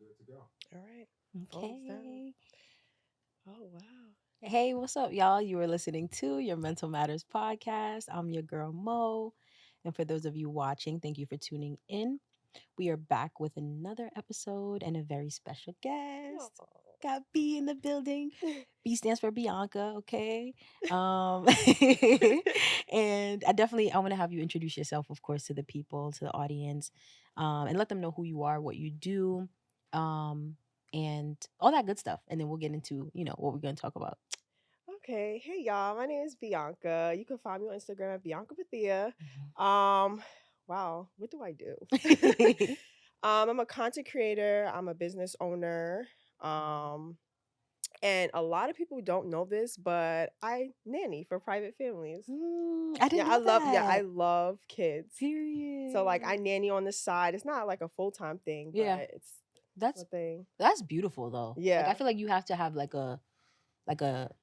All right. Phones down. Okay. Oh wow. Hey, what's up, y'all? You are listening to your Mental Matters podcast. I'm your girl, Mo. And for those of you watching, thank you for tuning in. We are back with another episode and a very special guest. Got B in the building. B stands for Bianca, okay? Um, and I want to have you introduce yourself, of course, to the people, to the audience, and let them know who you are, what you do, um, and all that good stuff. And then we'll get into, what we're going to talk about. Okay. Hey y'all. My name is Bianca. You can find me on Instagram at Bianca Bethia. Mhm. Wow. What do I do? I'm a content creator. I'm a business owner. Um, and a lot of people don't know this, but I nanny for private families. I didn't know Yeah, I that. love kids. So like I Period. nanny on the side. It's not like a full-time thing, but Yeah, it's that's a thing. that's beautiful though. Like I Yeah. feel like you have to have like a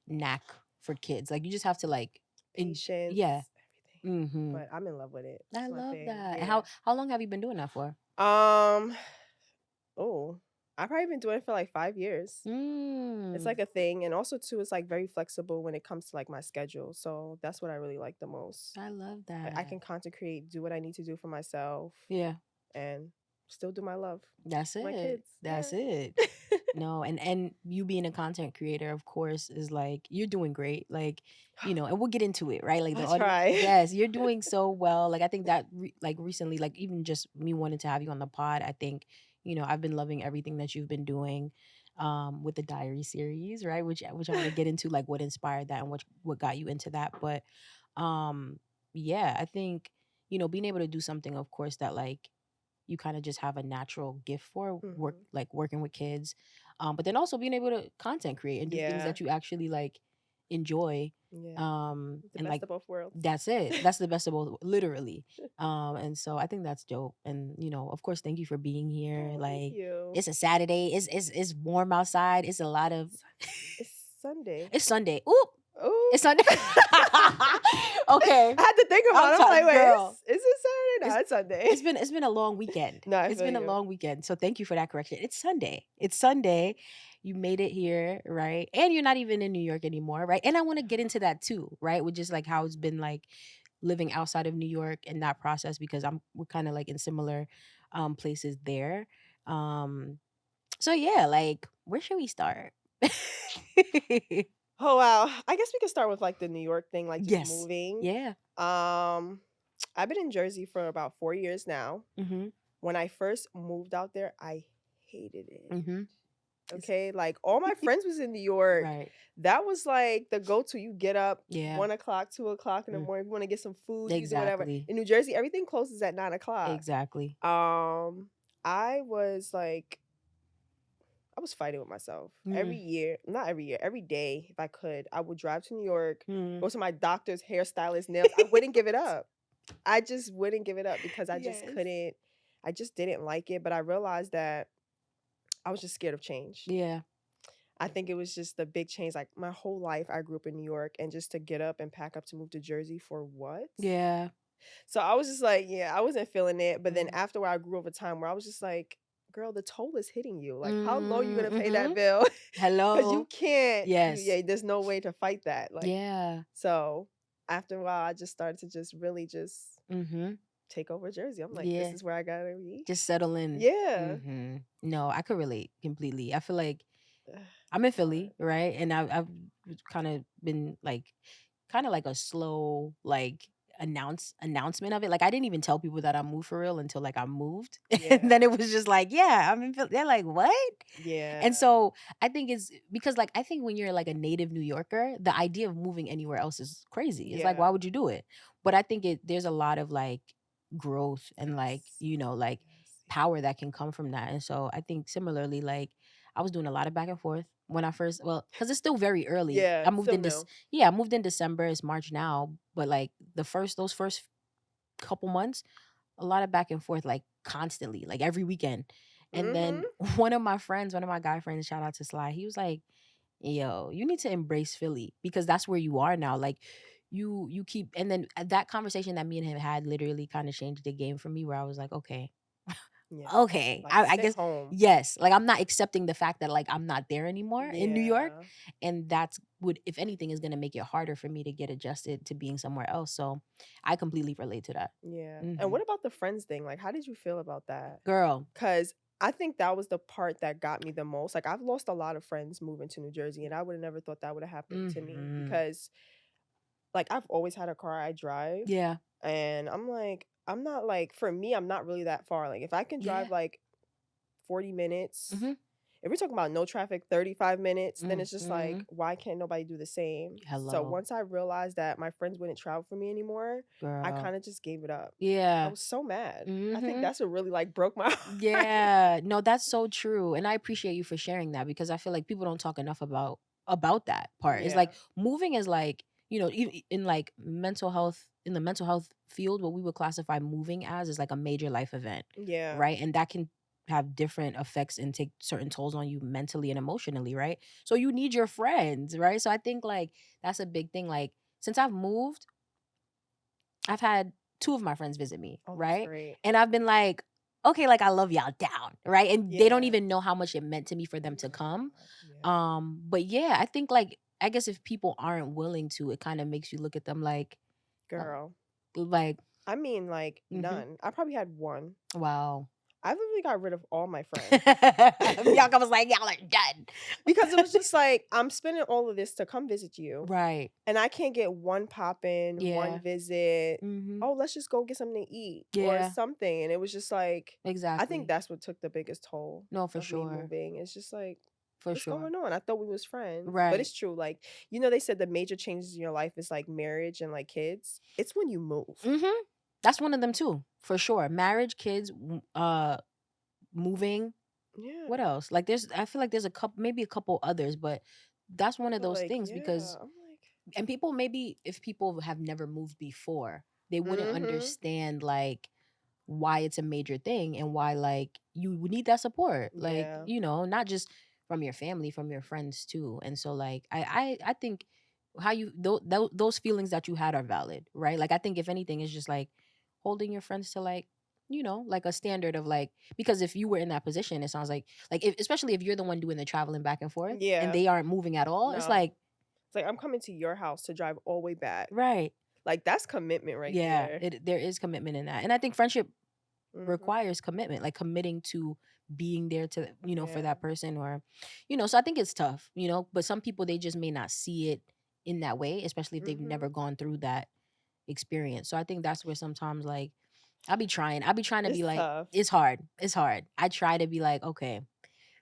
knack for kids. Like you just have to like Patience, yeah. everything. Mhm. But I'm in love with it. I It's my love thing. that. And Yeah. how long have you been doing that for? Um, oh, I've probably been doing it for like 5 years. It's Mm. like a thing. And also too, it's like very flexible when it comes to like my schedule. So that's what I really like the most. I love Like I that. can content create, do what I need to do for myself Yeah. and still do my love That's for my it. kids. That's Yeah. it. No, and you being a content creator, of course, is like you're doing great. Like, and we'll get into it, right? Like the I audience. try. Yes, you're doing so well. Like I think that like recently, like even just me wanting to have you on the pod, I think, I've been loving everything that you've been doing with the diary series, right? Which I want to get into like what inspired that and what got you into that. But um yeah, I think, being able to do something, of course, that like you kind of just have a natural gift for Hmm. like working with kids, but then also being able to content create and do things Yeah. that you actually like enjoy, Yeah. The and best like of both worlds. that's it, that's the best of both, literally. And so I think that's dope. And of course, thank you for being here. Oh, thank Like you. it's a Saturday, it's warm outside, it's a lot of It's Sunday. it's Sunday. Oop, Oh, it's Sunday. Okay, I had to think about I'm it. I'm like, talking, wait, girl. is it Saturday? It's No, it's Sunday. it's been a long weekend. No, I It's feel been a you. long weekend. So thank you for that correction. It's Sunday. It's Sunday. You made it here, right? And you're not even in New York anymore, right? And I want to get into that too, right? With just like how it's been like living outside of New York and that process, because we're kind of like in similar places there. Um so yeah, like where should we start? Oh wow. I guess we could start with like the New York thing, like just Yes. moving. Yeah. Um, I've been in Jersey for about 4 years now. Mhm. When I first moved out there, I hated it. Mhm. It's Okay, like all my friends was in New York. right. That was like the go-to. You get up Yeah. 1 o'clock, 2 o'clock in the Mm. morning. If you want to get some food, you do whatever. Exactly. In New Jersey, everything closes at 9 o'clock. Exactly. Um, I was like, I was fighting with myself every Mm. year, not every year, every day. If I could, I would drive to New York, Mm. go to my doctor's, hairstylist, nails. I wouldn't give it up. I just wouldn't give it up because I just Yes. couldn't. I just didn't like it. But I realized that I was just scared of change. Yeah. I think it was just the big change. Like my whole life, I grew up in New York, and just to get up and pack up to move to Jersey for what? Yeah. So I was just like, yeah, I wasn't feeling it. But then Mhm. after I grew over time, where I was just like, girl, the toll is hitting you. Like, how low you Mm, gonna pay that mhm. bill? Because you Hello. can't. Yes. Yeah, there's no way to fight that. Like, Yeah. so after a while, I just started to just really just Mhm. take over Jersey. I'm like, this Yeah. is where I gotta be. Just settle in. Yeah. Mhm. No, I could relate completely. I feel like Ugh, I'm in it's hard. Philly, right? And I've kind of been like, kind of like a slow like announcement of it. Like I didn't even tell people that I moved for real until like I moved, and then Yeah. it was just like, yeah, I'm in Philly. They're like, what? And Yeah. so I think it's because like I think when you're like a native New Yorker, the idea of moving anywhere else is crazy. It's like, why Yeah. would you do it? But I think there's a lot of like growth and like Yes. like Yes. power that can come from that. And so I think similarly, like I was doing a lot of back and forth when I first, well, because it's still very early. Yeah. I It's moved still in this, new. yeah, I moved in December. It's March now, but like those first couple months, a lot of back and forth, like constantly, like every weekend. And Mm-hmm. then one of my guy friends, shout out to Sly, he was like, yo, you need to embrace Philly because that's where you are now. Like you keep, and then that conversation that me and him had literally kind of changed the game for me, where I was like, okay, Yeah. okay, Like, I sit guess home. yes, like I'm not accepting the fact that like I'm not there anymore in New York, Yeah. and that's would if anything is gonna make it harder for me to get adjusted to being somewhere else. So I completely relate to that. Yeah. And Hmm. what about the friends thing? Like, how did you feel about that? Girl. 'Cause I think that was the part that got me the most. Like, I've lost a lot of friends moving to New Jersey, and I would have never thought that would have happened to me Hmm. because, like, I've always had a car I drive, Yeah. and I'm like, I'm not like for me, I'm not really that far. Like, if I can drive Yeah. like 40 minutes, Hmm. if we're talking about no traffic, 35 minutes, then it's just Hmm. like, why can't nobody do the same? So Hello, once I realized that my friends wouldn't travel for me anymore, I girl. kind of just gave it up. I Yeah. was so mad. I think Hmm. that's what really like broke my heart. Yeah, no, that's so true, and I appreciate you for sharing that because I feel like people don't talk enough about that part. It's like Yeah. moving is like, in like mental health in the mental health field, what we would classify moving as is like a major life event, Yeah. right? And that can have different effects and take certain tolls on you mentally and emotionally, right? So you need your friends, right? So I think like that's a big thing. Like since I've moved, I've had 2 of my friends visit me, Oh, that's right? great. And I've been like, "Okay, like, I love y'all down," right? And they don't Yeah. even know how much it meant to me for them Oh to my come. God. Yeah. But yeah, I think, like, I guess if people aren't willing to, it kinda makes you look at them uh, Girl. like, I mean, like, mhm, none. I probably had one. wow. I literally got rid of all my friends. Bianca was like, "Y'all are done." Because it was just like, I'm spending all of this to come visit you, Right. and I can't get one pop in, one Yeah. visit. Mhm. Oh, let's just go get something to eat or Yeah, something. And it was just like, I think exactly. that's what took the biggest toll No, for of me sure. moving. It's just like, For what's sure. going on? I thought we was friends. But Right. it's true. Like, they said the major changes in your life is like marriage and like kids. It's when you move. Mhm. That's one of them too, for sure. Marriage, kids, moving. What Yeah. else? Like I feel like there's maybe a couple others, but that's one of But those like, things yeah, because I'm like, and people maybe if people have never moved before, they wouldn't mm-hmm. understand like why it's a major thing and why like you would need that support. Like, Yeah. not just from your family, from your friends too. And so like I think how you those feelings that you had are valid, right? Like I think if anything it's just like holding your friends to like like a standard of like because if you were in that position it sounds like if, especially if you're the one doing the traveling back and forth and Yeah. they aren't moving at all, it's No. like It's like I'm coming to your house to drive all the way back. right. Like that's commitment right Yeah, there. there is commitment in that. And I think friendship Mhm. requires commitment, like committing to being there to, for Yeah. that person or, so I think it's tough, but some people they just may not see it in that way, especially if they've never Mhm. gone through that experience. So I think that's where sometimes like I'll be trying to be It's like, tough. it's hard. It's hard. I try to be like, okay,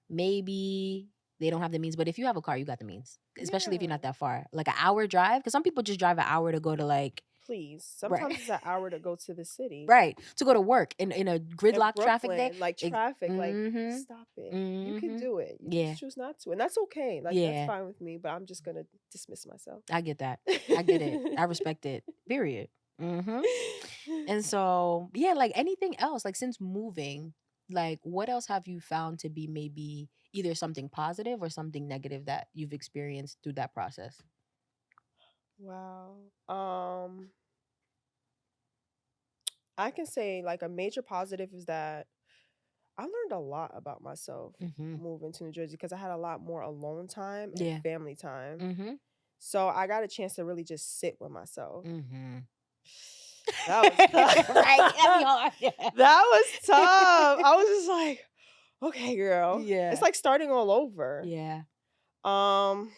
maybe they don't have the means, but if you have a car, you got the means, especially if you're not Yeah. that far. Like an hour drive, because some people just drive an hour to go to like, Please. right. Sometimes it's an hour to go to the city. Right, to go to work in a In gridlock traffic day. Brooklyn, like traffic, like Mhm, stop it. You can mhm. do it. You can just Yeah, choose not to. And that's okay. Like that's yeah, fine with me, but I'm just gonna dismiss myself. I get that. I get it. I respect it. Period. Mhm. And so, yeah, like anything else, like since moving, like what else have you found to be maybe either something positive or something negative that you've experienced through that process? Wow. I can say like a major positive is that I learned a lot about myself Mhm. moving to New Jersey because I had a lot more alone time and Yeah. family time. Mhm. So I got a chance to really just sit with myself. Mhm. That was tough. Right, that'd be hard. That was tough. I was just like, okay, girl. It's Yeah. like starting all over. Yeah. Um,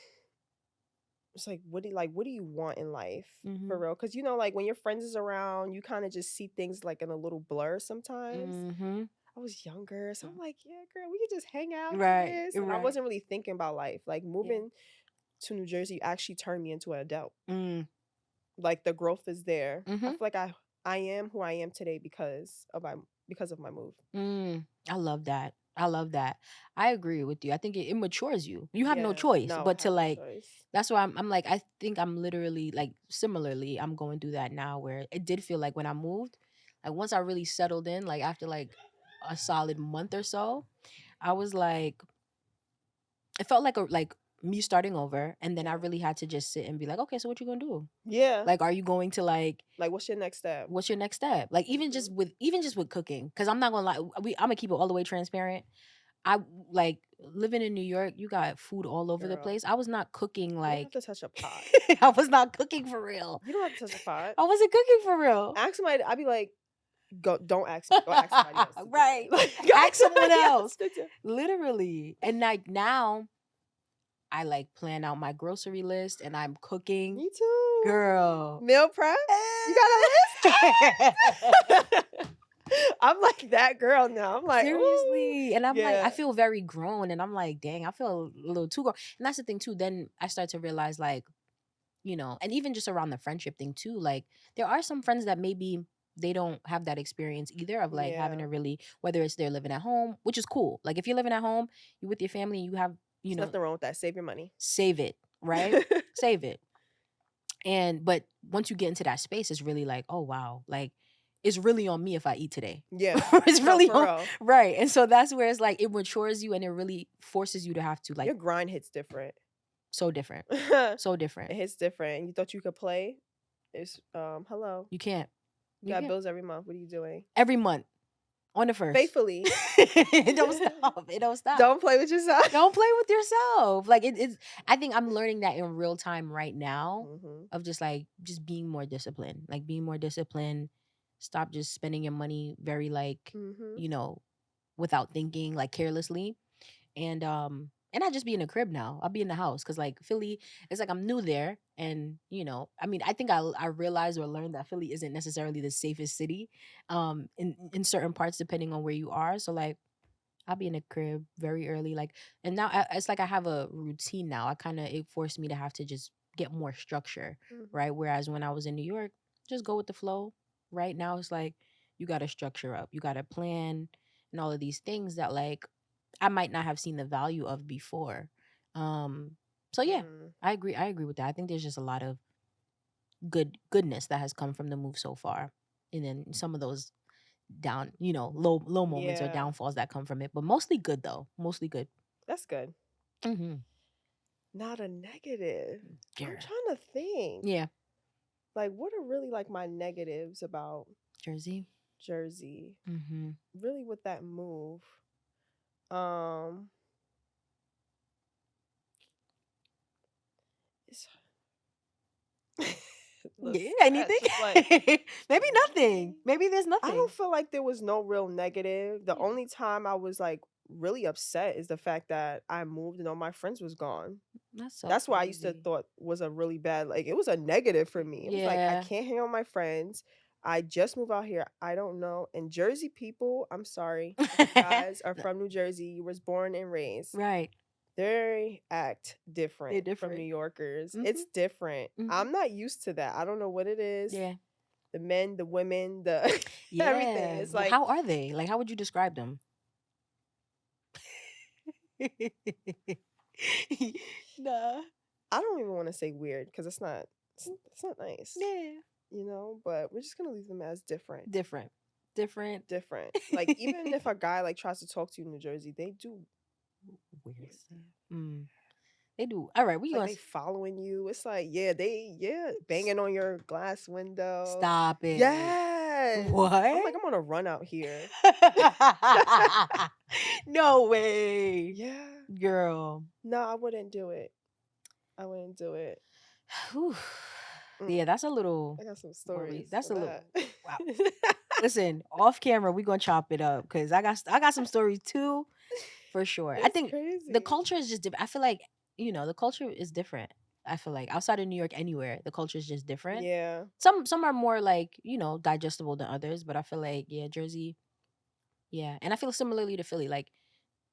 it's like what do you want in life for Mhm. real? Because like when your friends is around, you kind of just see things like in a little blur sometimes. Mhm. I was younger, so I'm like, yeah, girl, we could just hang out, do Right. this. And I Right. wasn't really thinking about life. Like Yeah. moving to New Jersey actually turned me into an adult. Mm. Like the growth is there. I Mhm. feel like I am who I am today because of my move. I love that. I love that. I agree with you. I think it matures you. You have no Yeah. choice No, I but to have no like. choice. That's why I'm like I think I'm literally like similarly I'm going through that now where it did feel like when I moved, like once I really settled in, like after like a solid month or so, I was like it felt like me starting over, and then I Yeah. really had to just sit and be like, okay, so what you gonna do? Yeah. Like, are you going to like Like, what's your next step? what's your next step? Like Mhm. even just with cooking, because I'm not gonna lie, I'm gonna keep it all the way transparent. I like living in New York, you got food all over the Girl, place. I was not cooking you don't have like to touch a pot. I was not cooking for real. You don't have to touch a pot. I wasn't cooking for real. Ask somebody. I'd be like, go. Don't ask me. Go ask somebody else to do it. Right. Like, go ask Ask someone somebody else else. to do. Literally. And like now I like plan out my grocery list and I'm cooking. Me too. Girl. Meal prep. You got a list? I'm like that girl now. I'm like, ooh, Seriously. And I'm like, I yeah, feel very grown. And I'm like, dang, I feel a little too grown. And that's the thing too. Then I start to realize like, and even just around the friendship thing too, like there are some friends that maybe they don't have that experience either of like having yeah. to really, whether it's they're living at home, which is cool. Like if you're living at home, you with your family, you have, There's nothing wrong with that. Save your money. save it, right? Save it. And but once you get into that space, it's really like, oh wow, like it's really on me if I eat today. Yeah. It's No, really for on real. right. And so that's where it's like it matures you and it really forces you to have to like Your grind hits different. so different. It So different. hits different. You thought you could play? It's hello. You can't. You You got can't. bills every month. What are you doing? Every month. On the first. Faithfully. It don't stop. It don't stop. Don't play with yourself. Don't play with yourself. Like it's I think I'm learning that in real time right now Mhm. of just like just being more disciplined. Like being more disciplined. Stop just spending your money very like, Mhm. you know, without thinking, like carelessly. And I just be in the crib now. I'll be in the house because like Philly, it's like I'm new there, and I mean, I think I realized or learned that Philly isn't necessarily the safest city, in certain parts depending on where you are. So like I'll be in the crib very early, like, and now it's like I have a routine now. It forced me to have to just get more structure, Mhm. right? Whereas when I was in New York, just go with the flow. Right now, it's like you got to structure up, you got to plan, and all of these things that like I might not have seen the value of before. Um, so yeah, Mm. I agree with that. I think there's just a lot of goodness that has come from the move so far, and then some of those down, low moments or Yeah, downfalls that come from it, but mostly good though. Mostly good. that's good. Mm-hmm. Not a negative. I'm Girl. trying to think. Yeah. Like, what are really like my negatives about Jersey. Jersey? Mm-hmm. Really, with that move. Um, it's Yeah, listen, anything? it's like Maybe nothing. Maybe there's I don't nothing. feel like there was no real negative. The Yeah. only time I was like really upset is the fact that I moved and all my friends was gone. That's so That's why I used to crazy. thought was a really bad, like it was a negative for me. It was like I Yeah. can't hang out with my friends. I just moved out here. I don't know. And Jersey people, I'm sorry. If you guys are from New Jersey, you was born and raised. Right. They act They're different from New different. Yorkers. Mm-hmm. It's different. Mm-hmm. I'm not used to that. I don't know what it is. Yeah. The men, the women, the everything. Yeah. It's like How are they? Like, how would you describe them? Nah. I don't even want to say weird because it's not nice, Yeah. but we're just gonna leave them as different. Different. Different. Different. Like even if a guy like tries to talk to you in New Jersey, they do Weird weird stuff. things. Mm. They do. All right, we It's like gonna they following you. It's like, yeah, banging on your glass window. stop it. Yes. I'm What? like, I'm on a run out here. No way, Yeah. girl. No, I wouldn't do it. I wouldn't do it. Whew. Mm, Yeah, that's a little I got some worried. stories That's for a little that. wow. Listen, off camera, we gonna chop it up because I got some stories too, for sure. I It's think the crazy. culture is just different. I feel like the culture is different. I feel like outside of New York, anywhere the culture is just different. Yeah. Some are more like digestible than others, but I feel like yeah, Jersey, yeah, and I feel similarly to Philly. Like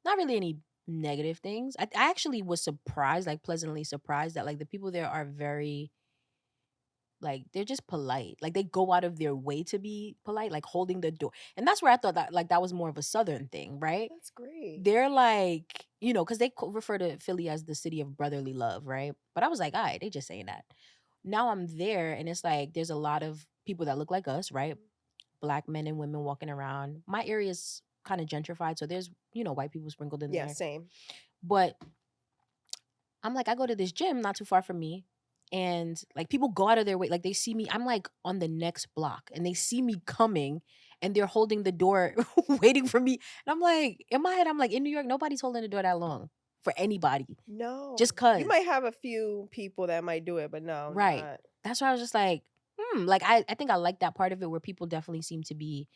not really any negative things. I actually was surprised, like pleasantly surprised that like the people there are very like they're just polite. Like they go out of their way to be polite, like holding the door. And that's where I thought that like that was more of a southern thing, right? That's great. They're like, because they refer to Philly as the city of brotherly love, right? But I was like, all right, they just saying that. Now I'm there and it's like there's a lot of people that look like us, right? Mhm. Black men and women walking around. My area's kind of gentrified, so there's, white people sprinkled in Yeah, there. same. But I'm like, I go to this gym not too far from me. And like people go out of their way, like they see me. I'm like on the next block and they see me coming and they're holding the door waiting for me. And I'm like, in my head, I'm like, in New York, nobody's holding the door that long for anybody. Just No. You might cause. have a few people that might do it, but no, Right. not That's why I was just like, like I think I like that part of it where people definitely seem to be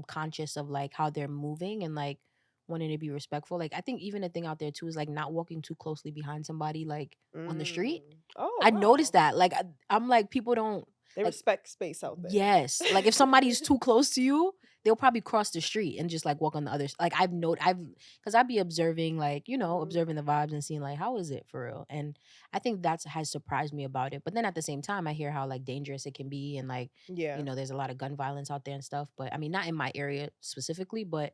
conscious of like how they're moving and like wanting to be respectful. Like I think even a thing out there too is like not walking too closely behind somebody like on the street. Oh, I noticed wow. that. Like I'm like people don't They like respect space out there. yes. Like if somebody's too close to you, they'll probably cross the street and just like walk on the other like I've because I'd be observing like, Mhm. observing the vibes and seeing like how is it for real. And I think that's has surprised me about it. But then at the same time I hear how like dangerous it can be and like, Yeah. there's a lot of gun violence out there and stuff. But I mean not in my area specifically, but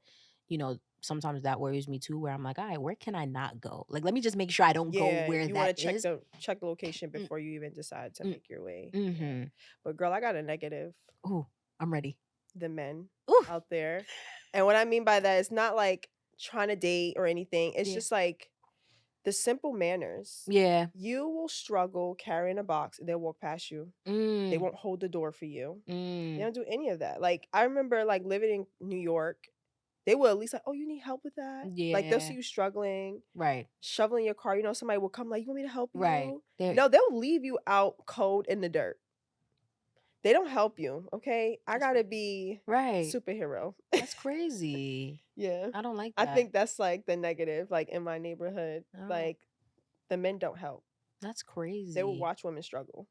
sometimes that worries me too, where I'm like, all right, where can I not go? Like let me just make sure I don't go Yeah, where you wanna that is. check the location Mm, before you even decide to mm, make your way. Yeah. mm-hmm. But girl, I got a negative. Ooh, I'm ready. The men Ooh. out there. And what I mean by that is not like trying to date or anything. It's Yeah. just like the simple manners. Yeah. You will struggle carrying a box and they'll walk past you. They Mm. won't hold the door for you. They Mm. don't do any of that. Like I remember like living in New York, they will at least like, "Oh, you need help with that?" Like they'll see Yeah. you struggling, Right. shoveling your car. Somebody will come like, "You want me to help Right. you?" There No, they'll leave you out cold in the dirt. They don't help you, okay? I that's gotta right. be Right. superhero. That's crazy. Yeah. I don't like I that. think that's like the negative, like in my neighborhood. Oh, Like the men don't help. that's They will crazy. watch women struggle.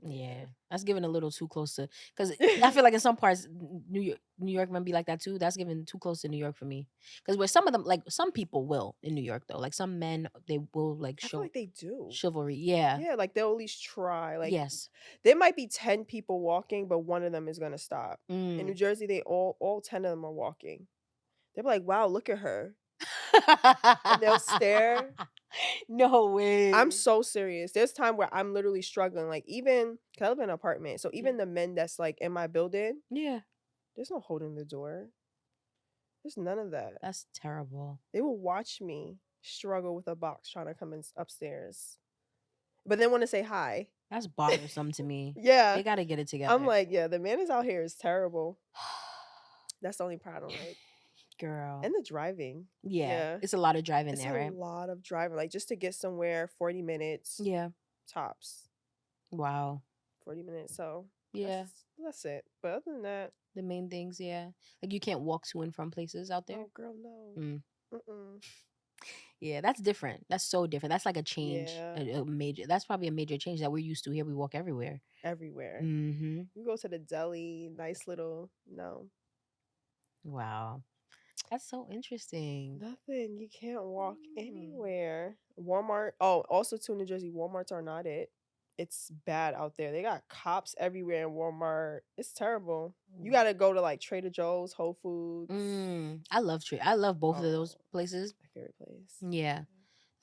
Yeah. That's giving a little too close to because I feel like in some parts New York might be like that too. That's giving too close to New York for me. Because where some of them like some people will in New York though. Like some men they will like I feel show like they do. chivalry. Yeah. Yeah, like they'll at least try. Like Yes. there might be 10 people walking, but one of them is gonna stop. In New Mm. Jersey, they all 10 of them are walking. They're like, wow, look at her. And they'll stare. No I'm way. so serious. There's time where I'm literally struggling. Like even 'cause I live in an apartment. So Yeah. even the men that's like in my building, Yeah. there's no holding the door. There's none of that. That's terrible. They will watch me struggle with a box trying to come in upstairs, but then want to say hi. That's bothersome to me. Yeah. They gotta get it I'm together. like, yeah, the manners out here is terrible. That's the only part I don't like. Girl. And the driving. Yeah. Yeah. It's a lot of driving It's there, a right? lot of driving. Like just to get somewhere, 40 minutes Yeah. tops. Wow. 40 minutes. So Yeah. that's it. But other than that, The main things, yeah. Like you can't walk to and from places out there. oh girl, no. Mm. Mm-mm. Yeah, that's different. That's so different. That's like a change, Yeah. a major. That's probably a major change that we're used to here. We walk everywhere. Everywhere. Mm-hmm. You go to the deli, nice little no. Wow, that's so interesting. Nothing. You can't walk Mm. anywhere. Walmart. Oh, also too, New Jersey, Walmarts are not it. It's bad out there. They got cops everywhere in Walmart. It's terrible. You Wow. gotta go to like Trader Joe's, Whole Foods. I love I love both of those Oh, places. my favorite place. Yeah,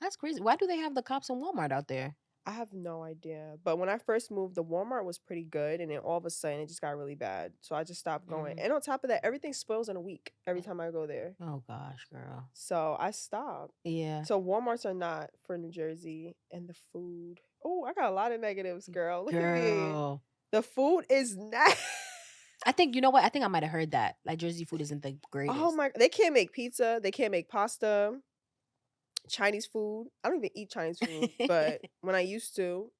that's crazy. Why do they have the cops in Walmart out there? I have no idea. But when I first moved, the Walmart was pretty good, and then all of a sudden it just got really bad. So I just stopped going. Mm. And on top of that, everything spoils in a week every time I go there. Oh gosh, girl. So I stopped. Yeah, So Walmarts are not for New Jersey, and the food. Oh, I got a lot of negatives, girl. Look at me. girl. The food is not. I think you know what? I think I might have heard that. Like Jersey food isn't the Oh greatest. my! They can't make pizza. They can't make pasta. Chinese food. I don't even eat Chinese food, but when I used to,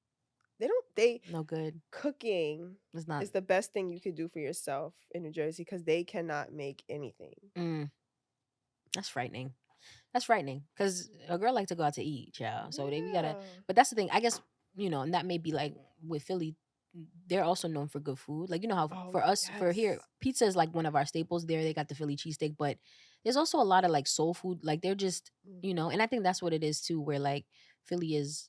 they don't. They No good. cooking It's not. is the best thing you could do for yourself in New Jersey because they cannot make anything. Mm, that's frightening. That's frightening because a girl like to go out to eat, child. So we gotta. Yeah. But that's the thing. I guess and that may be like with Philly. They're also known for good food. Like how Oh for us for here, yes. pizza is like one of our staples. There, they got the Philly cheesesteak, but there's also a lot of like soul food. Like they're just Mm, and I think that's what it is too. Where like Philly is.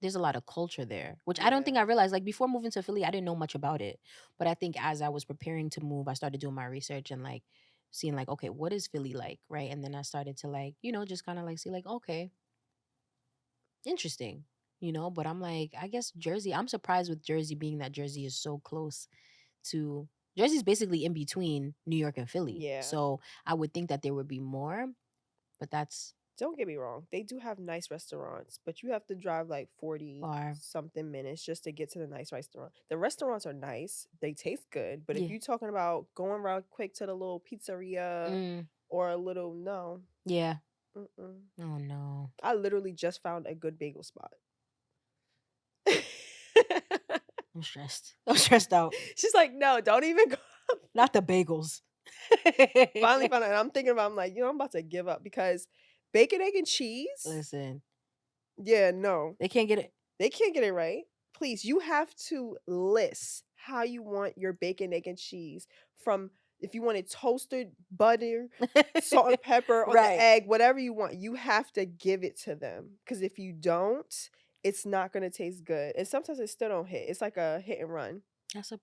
There's a lot of culture there, which I don't think I yeah. realized. Like before moving to Philly, I didn't know much about it. But I think as I was preparing to move, I started doing my research and like seeing like, okay, what is Philly like, right? And then I started to like, just kind of like see like, okay, interesting, But I'm like, I guess Jersey. I'm surprised with Jersey being that Jersey is so close to. Jersey's basically in between New York and Philly, Yeah. so I would think that there would be more, but that's don't get me wrong, they do have nice restaurants, but you have to drive like 40 Far. something minutes just to get to the nice restaurant. The restaurants are nice, they taste good, but if Yeah. you're talking about going real quick to the little pizzeria Mm, or a little, no. yeah. Mm-mm. Oh no. I literally just found a good bagel spot. I'm stressed. I'm stressed out. She's like, no, don't even go. Not the bagels. Finally found it. And I'm thinking about, I'm like, I'm about to give up because bacon, egg, and cheese. Listen, Yeah, no. they can't get it. They can't get it right. Please, you have to list how you want your bacon, egg, and cheese from if you want it toasted, butter, salt and pepper on the Right. egg, whatever you want. You have to give it to them because if you don't, it's not gonna taste good. And sometimes it still don't hit. It's like a hit and run. That's a So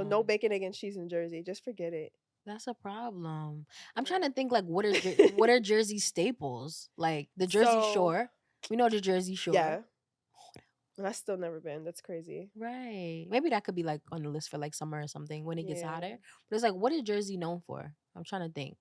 no problem. bacon, egg, and cheese in Jersey. Just forget it. That's a problem. I'm trying to Yeah. think like what are Jersey staples? Like the Jersey So Shore. We know the Jersey Shore. yeah, and I still never been. That's crazy. Right. Maybe that could be like on the list for like summer or something when it gets Yeah. hotter. But it's like, what is Jersey known for? I'm trying to think.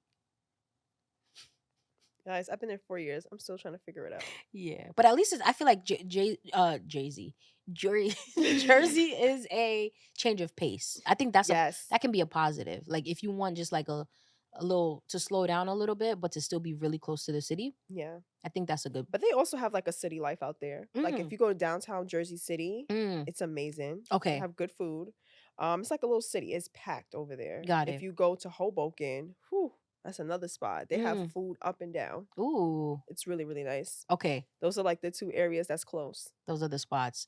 Guys, I've been there 4 years. I'm still trying to figure it out. Yeah. But at least I feel like Jay-Z. Jersey is a change of pace. I think Yes. that can be a positive. Like if you want just like a little to slow down a little bit, but to still be really close to the city, Yeah. I think that's a good. But they also have like a city life out there. Like if Mm, you go to downtown Jersey City, mm, it's amazing. They okay. have good food. It's like a little city. It's packed over there. Got If it. you go to Hoboken, whew, that's another spot. They have Mm, food up and down. ooh. It's really, really nice. Okay. Those are like the two areas that's close. Those are the spots.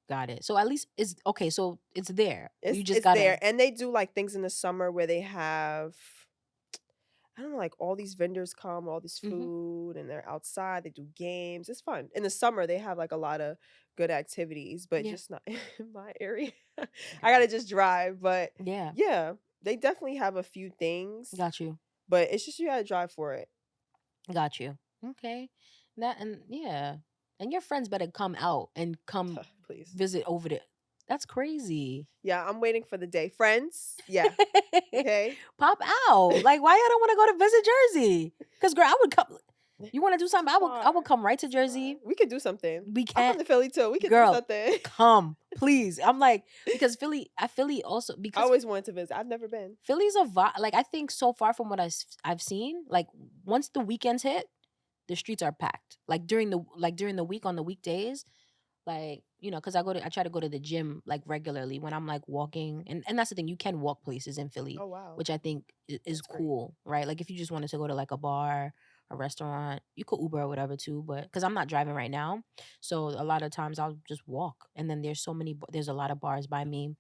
Got it. So at least it's okay. So it's there. You just It's there. gotta. And they do like things in the summer where they have I don't know, like all these vendors come, all this Hmm. food, and they're outside, they do games. It's fun. In the summer, they have like a lot of good activities, but Yeah. just not in my area. I Got gotta it. just drive. But Yeah. yeah, they definitely have a few things, Got you. but it's just you gotta drive for it. Got you. Okay. That and yeah. And your friends better come out and come Please. visit over there. That's crazy. Yeah, I'm waiting for the day. Friends, yeah. Okay. Pop out. Like why y'all don't want to go to visit Jersey? Because girl, I would come. You want to do something? It's I far. would come right to It's far. Jersey. We could do something. We I'll come can't, to Philly too. We could do girl, something. come, please. I'm like, because Philly also I because always wanted to visit. I've never been. Philly's a vibe. Like I think so far from what I've seen, like once the weekends hit, the streets are packed. Like during the week on the weekdays, like because I try to go to the gym like regularly when I'm like walking, and that's the thing. You can walk places in Philly, Oh wow. which I think is That's great. cool, right? Like if you just wanted to go to like a bar, a restaurant, you could Uber or whatever too. But because I'm not driving right now, so a lot of times I'll just walk, and then there's a lot of bars by me.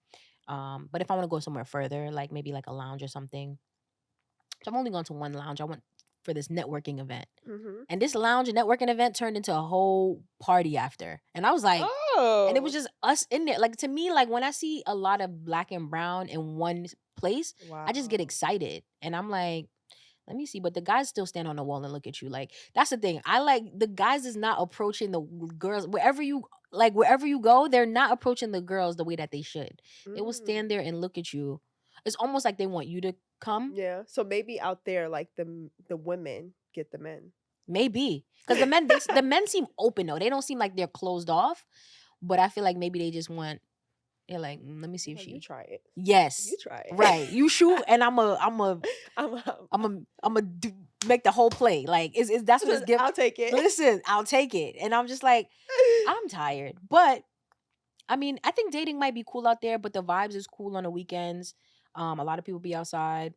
But if I want to go somewhere further, like maybe like a lounge or something, so I've only gone to one lounge. I went for this networking event. Mhm. And this lounge and networking event turned into a whole party after. And I was like, and it was Oh. just us in there. Like to me, like when I see a lot of black and brown in one place, I just get Wow. excited. And I'm like, let me see. But the guys still stand on the wall and look at you. Like that's the thing. I like the guys is not approaching the girls wherever you go, they're not approaching the girls the way that they should. They will Mm. stand there and look at you. It's almost like they want you to come. Yeah. So maybe out there, like the women get the men. Maybe because the men seem open though. They don't seem like they're closed off. But I feel like maybe they just want. They're like, let me see if Like you she. try it. You Yes, try right. it. You shoot, and I'm, make the whole play. Like, is that's what it's give. I'll take it. Listen, I'll take it, and I'm just like, I'm tired. But I mean, I think dating might be cool out there, but the vibes is cool on the weekends. A lot of people be outside.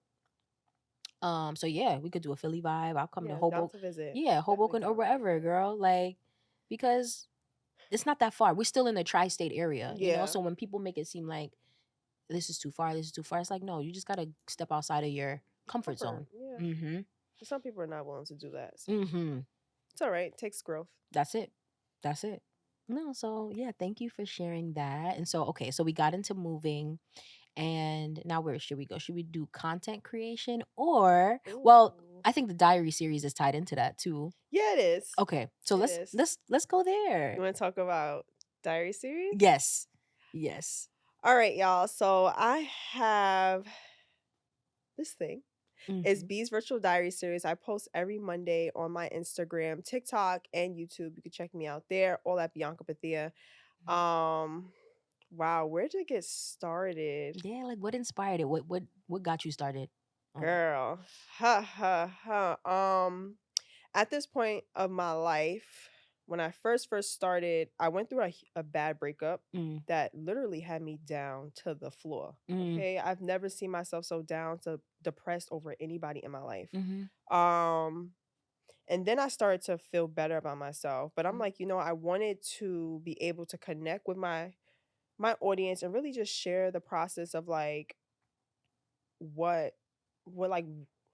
So yeah, we could do a Philly vibe. I'll come to Yeah, down Hoboken. to visit. Yeah, Definitely Hoboken or down to wherever, visit. girl. Like, because it's not that far. We're still in the tri-state area. Yeah. So when people make it seem like this is too far, this is too far, it's like no, you just gotta step outside of your comfort Comfort. zone. Yeah. Mm-hmm. But some people are not willing to do that. So Mm-hmm. it's all right. It takes growth. That's it. That's it. No, so yeah, thank you for sharing that. And so okay, so we got into moving. And now where should we go? Should we do content creation or well, Ooh. I think the diary series is tied into that too. Yeah, it is. Okay. So It let's is. let's let's go You there. want to talk about diary series? Yes. Yes. All right, y'all. So I have this thing. It's Mhm. B's Virtual Diary series. I post every Monday on my Instagram, TikTok, and YouTube. You can check me out there, all at Bianca Pathia. Mhm. Um, wow, where did it get started? Yeah, like what inspired it? What got you started on it? Girl, ha ha ha. At this point of my life, when I first started, I went through a bad breakup Mm. that literally had me down to the floor. Mm. Okay, I've never seen myself so down to depressed over anybody in my life. Mhm. Um, and then I started to feel better about myself. But I'm Mhm. like, I wanted to be able to connect with my audience and really just share the process of like what like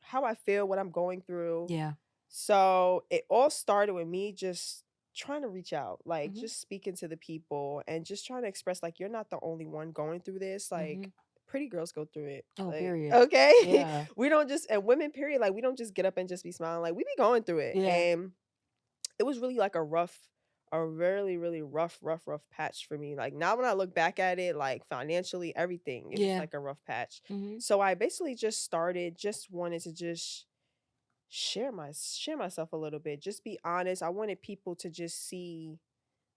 how I feel, what I'm going through. Yeah. So it all started with me just trying to reach out, like Mhm. just speaking to the people and just trying to express like you're not the only one going through this. Like Mhm. pretty girls go through it. Oh, Like, period. okay. Yeah. We don't just and women period, like we don't just get up and just be smiling. Like we be going through it. Yeah. And it was really like a really, really rough patch for me. Like now when I look back at it, like financially, everything, it was Yeah. like a rough patch. Mhm. So I basically just started, just wanted to just share myself a little bit. Just be honest. I wanted people to just see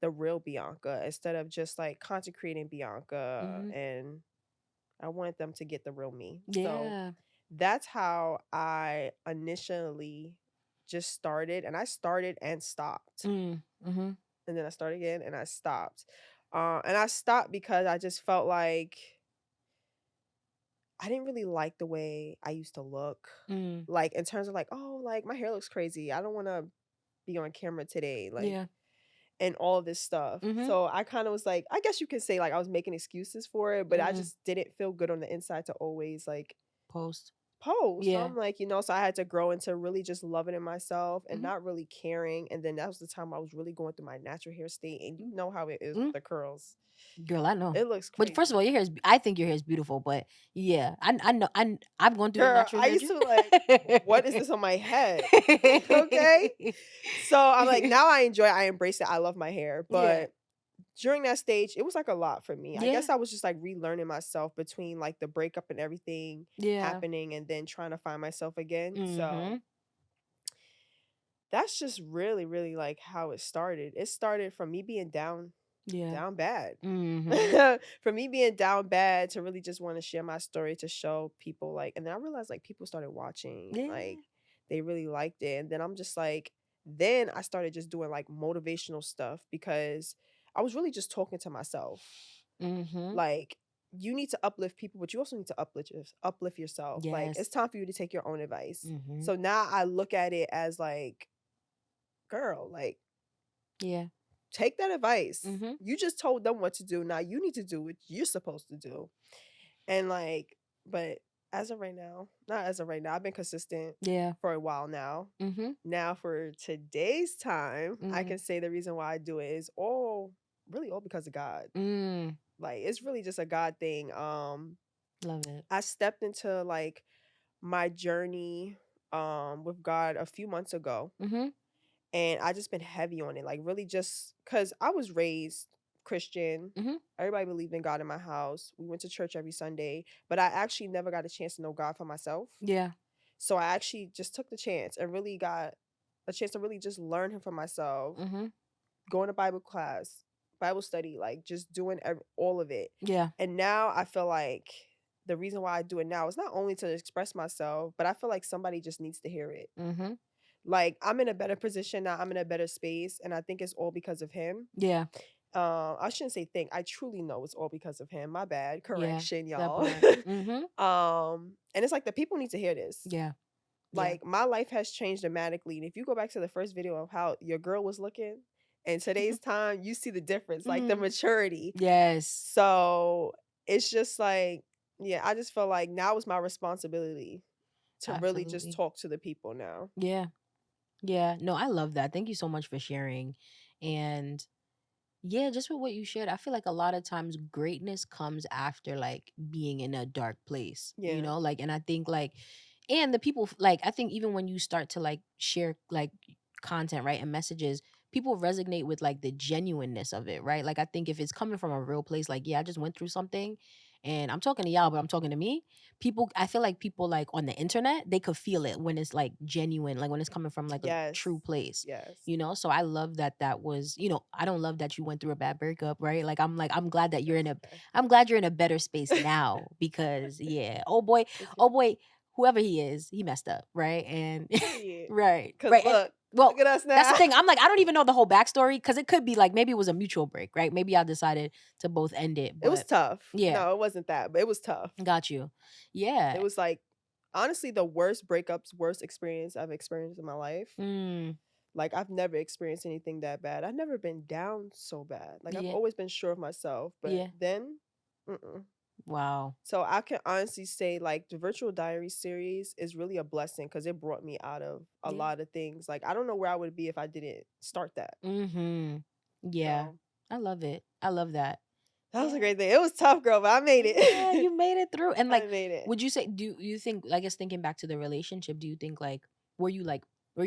the real Bianca instead of just like content creating Bianca, Mhm. and I wanted them to get the real me. So Yeah. that's how I initially just started, and I started and stopped. Mm. Mhm. And then I started again and I stopped. And I stopped because I just felt like I didn't really like the way I used to look. Mm. Like in terms of like, oh, like my hair looks crazy. I don't want to be on camera today. Like Yeah. and all this stuff. Mhm. So I kind of was like, I guess you can say like I was making excuses for it, but I Mm. just didn't feel good on the inside to always like Post. post. So Yeah. I'm like, so I had to grow into really just loving in myself and Mhm. not really caring. And then that was the time I was really going through my natural hair state. And you know how it is with Mm. the curls. Girl, I know. It looks But first of crazy. all, your hair is I think your hair is beautiful, but yeah, I know I've gone through the Girl, natural I hair used journey. to be like, what is this on my head? Okay. So I'm like, now I embrace it. I love my hair. Yeah. But during that stage, it was like a lot for me. I Yeah. guess I was just like relearning myself between like the breakup and everything Yeah. happening and then trying to find myself again. So Mhm. that's just really, really like how it started. It started from me being Yeah. down bad. Mhm. From me being down bad to really just want to share my story to show people like, and then I realized like people started watching, like Yeah. they really liked it. And then I'm just like, then I started just doing like motivational stuff because I was really just talking to myself. Mhm. Like, you need to uplift people, but you also need to uplift yourself. Like, it's Yes. time for you to take your own advice. Mhm. So now I look at it as like, girl, like Yeah. take that advice. Mhm. You just told them what to do. Now you need to do what you're supposed to do. And like, but as of right now, not as of right now, I've been consistent Yeah. for a while now. Mhm. Now for today's time, I Mhm. can say the reason why I do it is all really all because of God. Mm. Like it's really just a God thing. Love it. I stepped into like my journey with God a few months ago, Mhm. and I just been heavy on it. Like really just cuz I was raised Christian. Mhm. Everybody believed in God in my house. We went to church every Sunday, but I actually never got a chance to know God for myself. Yeah. So I actually just took the chance and really got a chance to really just learn him for myself, Mhm. going to Bible class, Bible study, like just doing all of it. Yeah. And now I feel like the reason why I do it now is not only to express myself, but I feel like somebody just needs to hear it. Mhm. Like I'm in a better position now. I'm in a better space, and I think it's all because of him. Yeah. I shouldn't say think. I truly know it's all because of him. My bad. Yeah. Correction, That y'all. part. Mhm. And it's like the people need to hear this. Yeah. Yeah. Like my life has changed dramatically. And if you go back to the first video of how your girl was looking and today's time, you see the difference, like the Mhm. maturity. Yes. So it's just like, yeah, I just feel like now is my responsibility to really just Absolutely. talk to the people now. Yeah. Yeah. No, I love that. Thank you so much for sharing. And yeah, just with what you shared, I feel like a lot of times greatness comes after like being in a dark place, Yeah. like, and I think like, and the people, like, I think even when you start to like share like content, right, and messages, people resonate with like the genuineness of it, right? Like, I think if it's coming from a real place, like, yeah, I just went through something And I'm talking to y'all, but I'm talking to me. People, I feel like people like on the internet, they could feel it when it's like genuine, like when it's coming from like a Yes. true place, Yes. you know? So I love that that was, I don't love that you went through a bad breakup, right? Like, I'm glad that It's okay. I'm glad you're in a better space now because yeah, It's oh okay. boy, whoever he is, he messed up, right? And Period. right, Cause right. And look well, at us that's the now. thing. I'm like, I don't even know the whole backstory because it could be like maybe it was a mutual break, right? Maybe y'all decided to both end it, It was but tough. yeah, No, it wasn't that, but it was tough. got you. It Yeah. was like honestly the worst breakups, worst experience I've experienced in my life. Mm, Like I've never experienced anything that bad. I've never been down so bad. Like I've yeah. always been sure of myself, but Yeah. then, mm-mm. Wow. So I can honestly say like the virtual diary series is really a blessing because it brought me out of a Yeah. lot of things. Like I don't know where I would be if I didn't start that. Mhm. Yeah. So I love it. I love that. that was a Yeah. great thing. It was tough, girl, but I made Yeah, it. you made it through. And I like, made it. would you say do you think I guess thinking back to the relationship, do you think like were you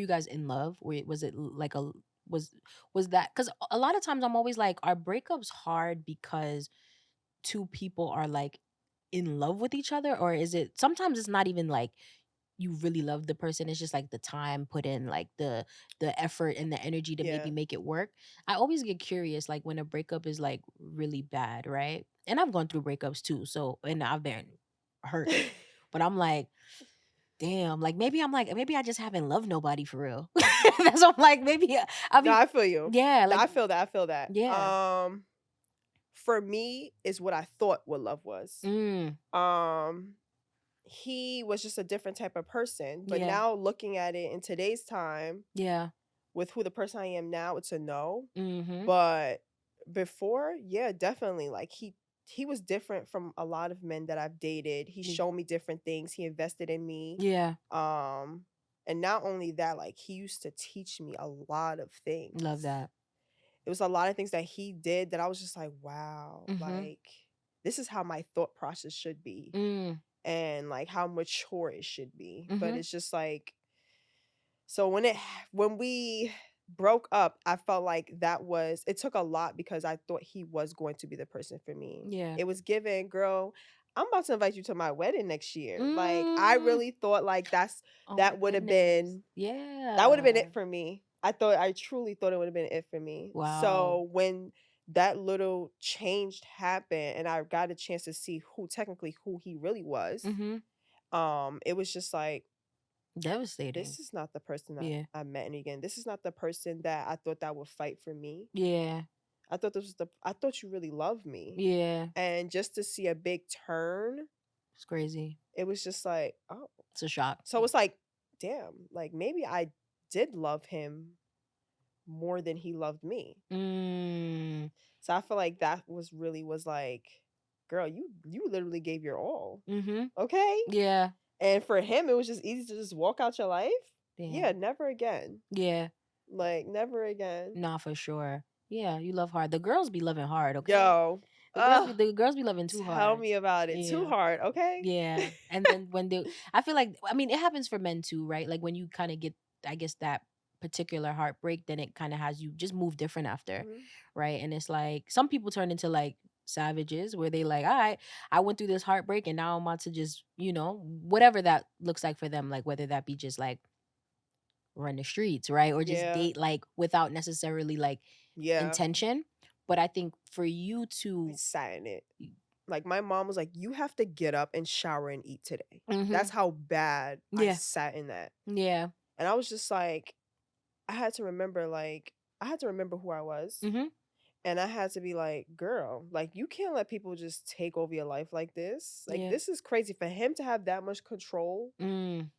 guys in love? Was it like a was was that cuz a lot of times I'm always like are breakups hard because two people are like in love with each other, or is it sometimes it's not even like you really love the person, it's just like the time put in, like the effort and the energy to maybe Yeah. make it work. I always get curious like when a breakup is like really bad, right? And I've gone through breakups too, so and I've been hurt, but I'm like damn, like maybe I just haven't loved nobody for real. That's what I'm like maybe I'll No, be I feel you. yeah No, like I feel that. I feel that. yeah. For me is what I thought what love was. Mm, Um, he was just a different type of person, but yeah. now looking at it in today's time Yeah. with who the person I am now, it's a no. Mhm. But before, yeah, definitely. Like he was different from a lot of men that I've dated. He showed me different things. He invested in me. Yeah. Um, and not only that, like he used to teach me a lot of Love things. that. It was a lot of things that he did that I was just like, wow, Mhm. like this is how my thought process should be Mm. and like how mature it should be. But Mhm. it's just like so when we broke up, I felt like it took a lot because I thought he was going to be the person for me. Yeah. It was given, girl, I'm about to invite you to my wedding next year. Like I Mm. really thought like Oh my that would have goodness. been Yeah. it for me. I truly thought it would have been it for me. Wow. So when that little change happened and I got a chance to see who he really was, Mhm. it was just like Devastating. this is not the person that Yeah. I met. And again, this is not the person that I thought that would fight for me. Yeah. I thought you really loved me. Yeah. And just to see a big turn, It's crazy. it was just like, oh. It's a shock. So it's like, damn, like maybe I did love him more than he loved me. Mm. So I feel like that was like, girl, you literally gave your all. Mhm. Okay? Yeah. And for him, it was just easy to just walk out your life. Yeah, Damn. never again. Yeah. Like never again. Nah, for sure. Yeah, you love hard. The girls be loving hard, okay? Yo, ugh, The girls be loving too tell hard. me about it. Too Yeah. hard, okay? Yeah. And then when they I feel like I mean it happens for men too, right? Like when you kind of get I guess that particular heartbreak, then it kind of has you just move different after, Mhm. right? And it's like some people turn into like savages where they like, all right, I went through this heartbreak and now I'm about to just, whatever that looks like for them, like whether that be just like run the streets, right? Or just Yeah, date like without necessarily like yeah. intention. But I think for you I to sat in it. Like my mom was like, "You have to get up and shower and eat today." That's Mhm. how bad I Yeah. sat in that. Yeah. And I was just like, I had to remember I had to remember who I was. Mhm. And I had to be like, girl, like you can't let people just take over your life like this. Like Yeah. this is crazy for him to have that much control. Mm.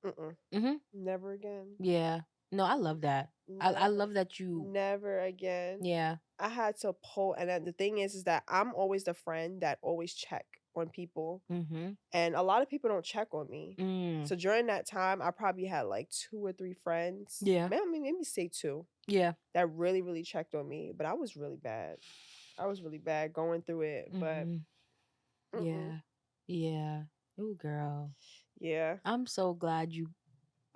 Mm-mm. Mhm. Never again. Yeah. No, I love that. I Never, love that you never again. yeah. I had to pull, and then the thing is that I'm always the friend that always check on people, Mhm. and a lot of people don't check on me. Mm. So during that time, I probably had like two or three friends, Yeah. maybe say two, Yeah. that really, really checked on me. But I was really bad. I was really bad going through it. But Mhm. mm-mm. Yeah. Yeah. Ooh, girl. Yeah. I'm so glad you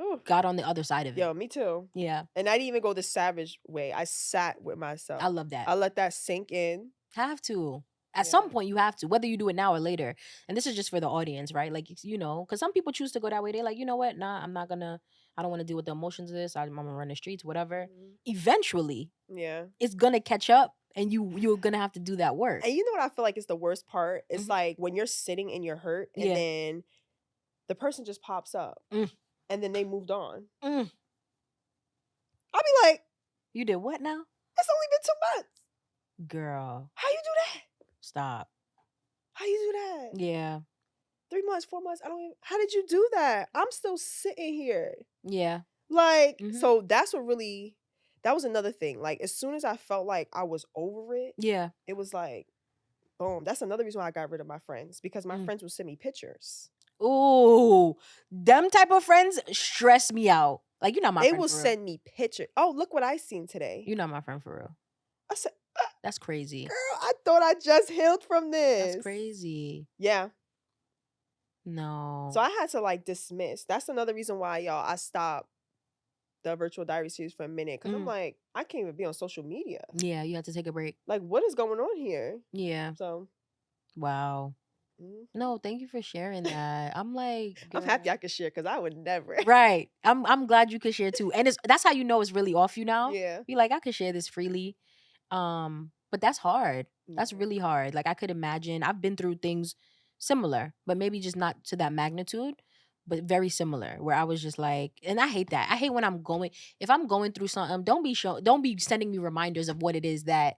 Ooh. got on the other side of it. Yo, me too. Yeah. And I didn't even go the savage way. I sat with I myself. love that. I let that sink in. Have to. At some Yeah. point, you have to, whether you do it now or later. And this is just for the audience, right? Like, because some people choose to go that way. They're like, you know what? Nah, I'm not gonna. I don't want to deal with the emotions of this. I'm gonna run the streets, whatever. Mhm. Eventually, Yeah. it's gonna catch up, and you're gonna have to do that work. And you know what I feel like is the worst part? It's Mhm. like when you're sitting in your hurt and Yeah. then the person just pops up Mm, and then they moved on. mm. I'll be like, You did what now, it's only been 2 months. girl? How you do that? Stop. How you do that? Yeah. 3 months, 4 months. I don't even. How did you do that? I'm still sitting here. Yeah. Like, Mhm. so that's what really. That was another thing. Like, as soon as I felt like I was over it, Yeah. it was like, boom. That's another reason why I got rid of my friends because my Mm. friends would send me pictures. Ooh, them type of friends stress me out. Like, you're not my They friend will for real. send me pictures. Oh, look what I seen today. You're not my friend for real. I said, That's crazy. girl, I thought I just healed from That's this. crazy. Yeah. So No. I had to like dismiss. That's another reason why, y'all, I stopped the virtual diary series for a minute because I'm Mm. like, I can't even be on social media. Yeah, you have to take a break. Like, what is going on here? Yeah. So, Wow. mhm. No, thank you for sharing that. I'm like, I'm happy I girl. could share because I would never. Right. I'm glad you could share too. And that's how you know it's really off you now. Yeah. Be like, I could share this freely. But that's hard. That's Yeah. really hard. Like, I could imagine I've been through things similar, but maybe just not to that magnitude, but very similar where I was just like, and I hate that. I hate when if I'm going through something, don't be sending me reminders of what it is that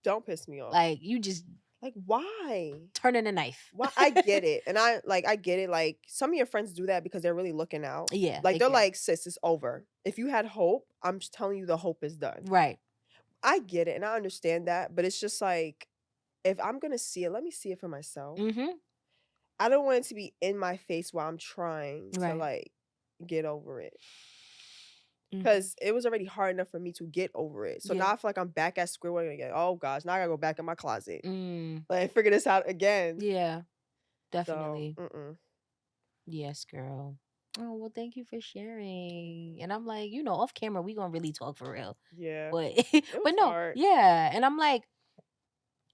Don't piss me off. like you just Like, why? turning a knife. Why? I get it. And I get it. Like, some of your friends do that because they're really looking out. Yeah, Like, they they're care. like, sis, it's over. If you had hope, I'm just telling you the hope is done. Right. I get it and I understand that, but it's just like if I'm gonna see it, let me see it for myself. Mm-hmm. I don't want it to be in my face while I'm trying to Right. like get over it. Mm-hmm. Cause it was already hard enough for me to get over it. So Yeah. now I feel like I'm back at square one again. Oh gosh, now I gotta go back in my closet. Mm. Like figure this out again. Yeah. So Definitely. Yes, girl. Oh, well, thank you for sharing. And I'm like, off camera, we gonna really talk for real. yeah. But It but was no, hard. yeah. And I'm like,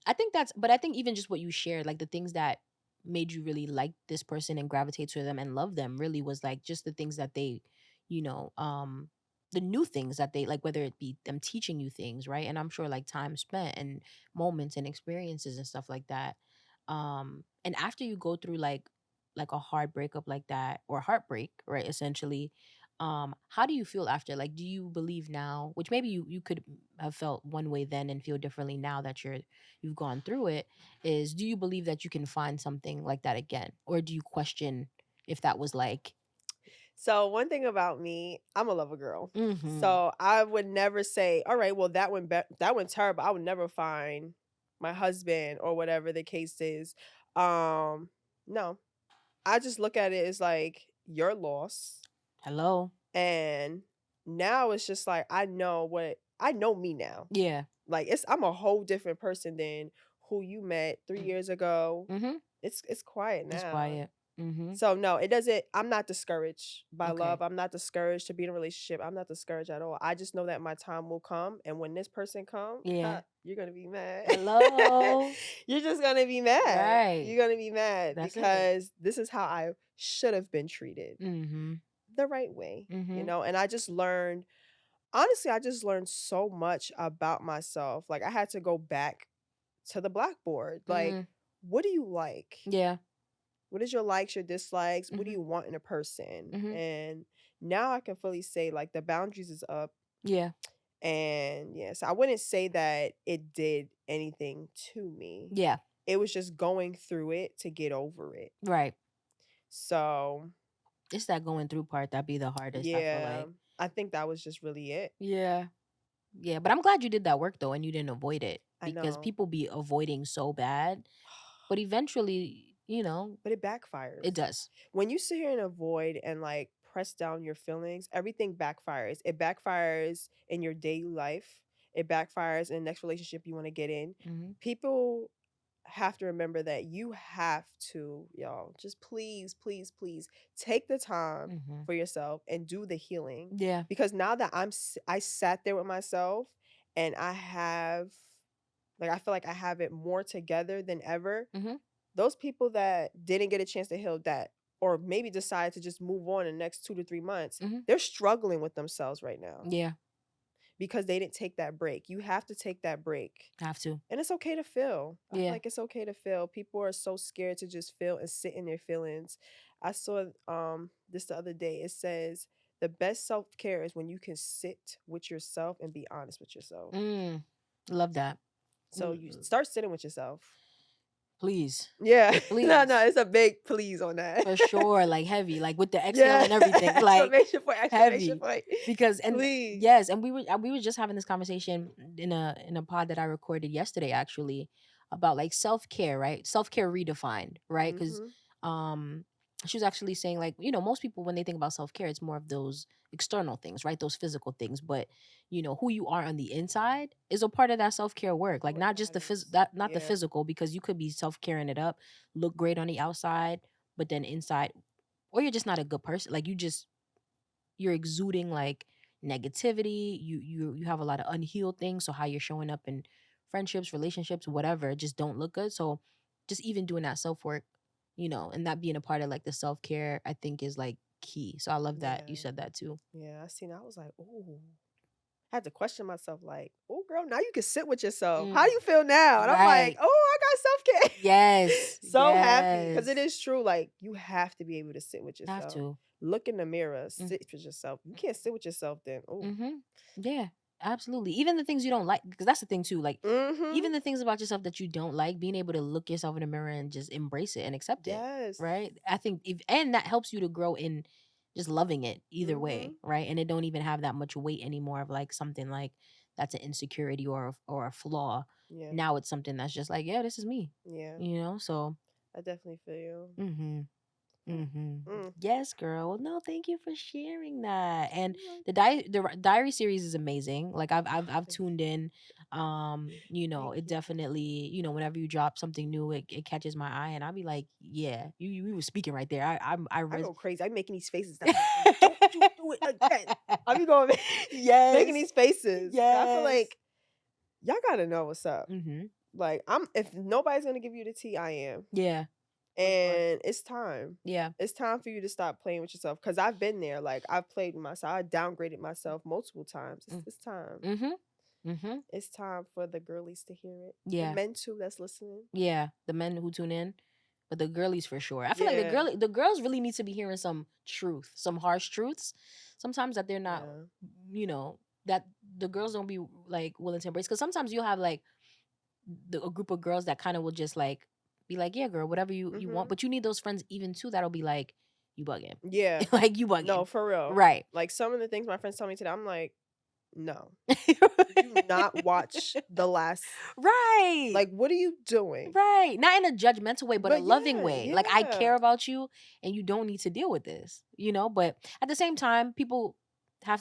I think even just what you shared, like the things that made you really like this person and gravitate to them and love them really was like just the things that they, you know, um, the new things that they like, whether it be them teaching you things, right? And I'm sure like time spent and moments and experiences and stuff like that. And after you go through like a hard breakup like that or heartbreak, right? Essentially, how do you feel after? Like, do you believe now, which maybe you could have felt one way then and feel differently now that you've gone through it, is do you believe that you can find something like that again? Or do you question if that was like So one thing about me, I'm a lover girl. mm-hmm. So I would never say, all right, well that went terrible. I would never find my husband or whatever the case is. No. I just look at it as like your loss. Hello? And now it's just like I know me now. Yeah. Like I'm a whole different person than who you met 3 years ago. Mm-hmm. It's quiet It's now. quiet. Mm-hmm. So no, it doesn't I'm not discouraged by Okay. love. I'm not discouraged to be in a relationship. I'm not discouraged at all. I just know that my time will come and when this person come, Yeah. you're going to be mad. Hello? You're just going to be mad. Right. You're going to be mad That's it. because this is how I should have been treated Mm-hmm. the right way, Mm-hmm. and I just learned honestly, I just learned so much about myself. Like I had to go back to the blackboard. Like, Mm. what do you like? Yeah. What is your likes, your dislikes? What do Mm-hmm. you want in a person? Mm-hmm. And now I can fully say like the boundaries is up. Yeah. And yes, I wouldn't say that it did anything to me. Yeah. It was just going through it to get over it. Right. So It's that going through part that be the hardest, I feel yeah, like. I think that was just really it. Yeah. Yeah. But I'm glad you did that work though and you didn't avoid it I because know. people be avoiding so bad. But eventually, But it backfires. it does. When you sit here and avoid and like press down your feelings, everything backfires. It backfires in your daily life. It backfires in the next relationship you want to get in. Mm-hmm. People have to remember that you have to, y'all, just please, please, please take the time Mm-hmm. for yourself and do the healing. Yeah. Because now that I sat there with myself and I have Like I feel like I have it more together than ever. Mhm. Those people that didn't get a chance to heal that, or maybe decide to just move on in the next 2 to 3 months, Mhm. they're struggling with themselves right now Yeah. because they didn't take that break. You have to take that break. Have to. And it's okay to feel. I feel Yeah. like it's okay to feel. People are so scared to just feel and sit in their feelings. I saw this the other day. It says the best self-care is when you can sit with yourself and be honest with yourself. Mm. Love that. So you Mm, start sitting with yourself. please. Yeah. No, Please. it's a big please on that. For sure, like heavy, like with the exhale Yeah. and everything, like Exclamation heavy. point. Because and Please. yes, and we were just having this conversation in a pod that I recorded yesterday actually about like self-care, right? Self-care redefined, right? Cuz Mhm. um she was actually saying like, most people when they think about self-care, it's more of those external things, right? Those physical things, but who you are on the inside is a part of that self-care work. Like Oh, it not just matters. that not the Yeah. physical because you could be self-caring it up, look great on the outside, but then inside or you're just not a good person. Like you're exuding like negativity. You have a lot of unhealed things. So how you're showing up in friendships, relationships, whatever, just don't look good. So just even doing that self work, and that being a part of like the self care, I think is like key. So I love that you Yeah. said that too. Yeah. I seen. I was like, oh. I had to question myself, like, oh, girl, now you can sit with yourself. How do Mm, you feel now? And I'm like, right. oh, I got self care. Yes. So happy because it Yes. is true. Like, you have to be able to sit with Have yourself. to. Look in the mirror, Mm. sit with yourself. You can't sit with yourself then. Oh, Mm-hmm. Yeah, absolutely. Even the things you don't like, because that's the thing too. Like, mm-hmm. even the things about yourself that you don't like, being able to look yourself in the mirror and just embrace it and accept it, Yes. right? I think, and that helps you to grow in just loving it either Mm-hmm. way, right? And it don't even have that much weight anymore of like something like that's an insecurity or a flaw. Yeah. Now it's something that's just like, yeah, this is me, Yeah. So. I definitely feel you. Mm-hmm. Mm-hmm. Mm. Yes, girl. Well, no, thank you for sharing that. And You're welcome. the diary series is amazing. Like I've Thank tuned in. thank It you. definitely, whenever you drop something new, it catches my eye, and I'll be like, yeah, you were speaking right there. I I res- go crazy. I'm making these faces. I'm like, and don't you do it again. I be going making yes, these faces. I feel yes. like y'all gotta know what's up. Mm-hmm. Like if nobody's gonna give you the tea, I am. Yeah, for sure. And it's time. Yeah. It's time for you to stop playing with yourself. Cause I've been there. Like I've played with myself. I downgraded myself multiple times. It's time. Mm-hmm. Mm-hmm. It's time for the girlies to hear it. The Yeah. men too that's listening. Yeah. The men who tune in. But the girlies for sure. I feel like Yeah. the girls really need to be hearing some truth, some harsh truths. Sometimes that they're not, Yeah. that the girls don't be like willing to embrace. Because sometimes you'll have like a group of girls that kind of will just like be like, yeah, girl, whatever you want. Mm-hmm. But you need those friends even too that'll be like, you bugging, Yeah. like you No, bugging, for real. right? Like some of the things my friends tell me today, I'm like, no. Did you not watch the last right. like what are you doing? Right. Not in a judgmental way, but a But loving yeah, way. Like I yeah. care about you and you don't need to deal with this, But at the same time, people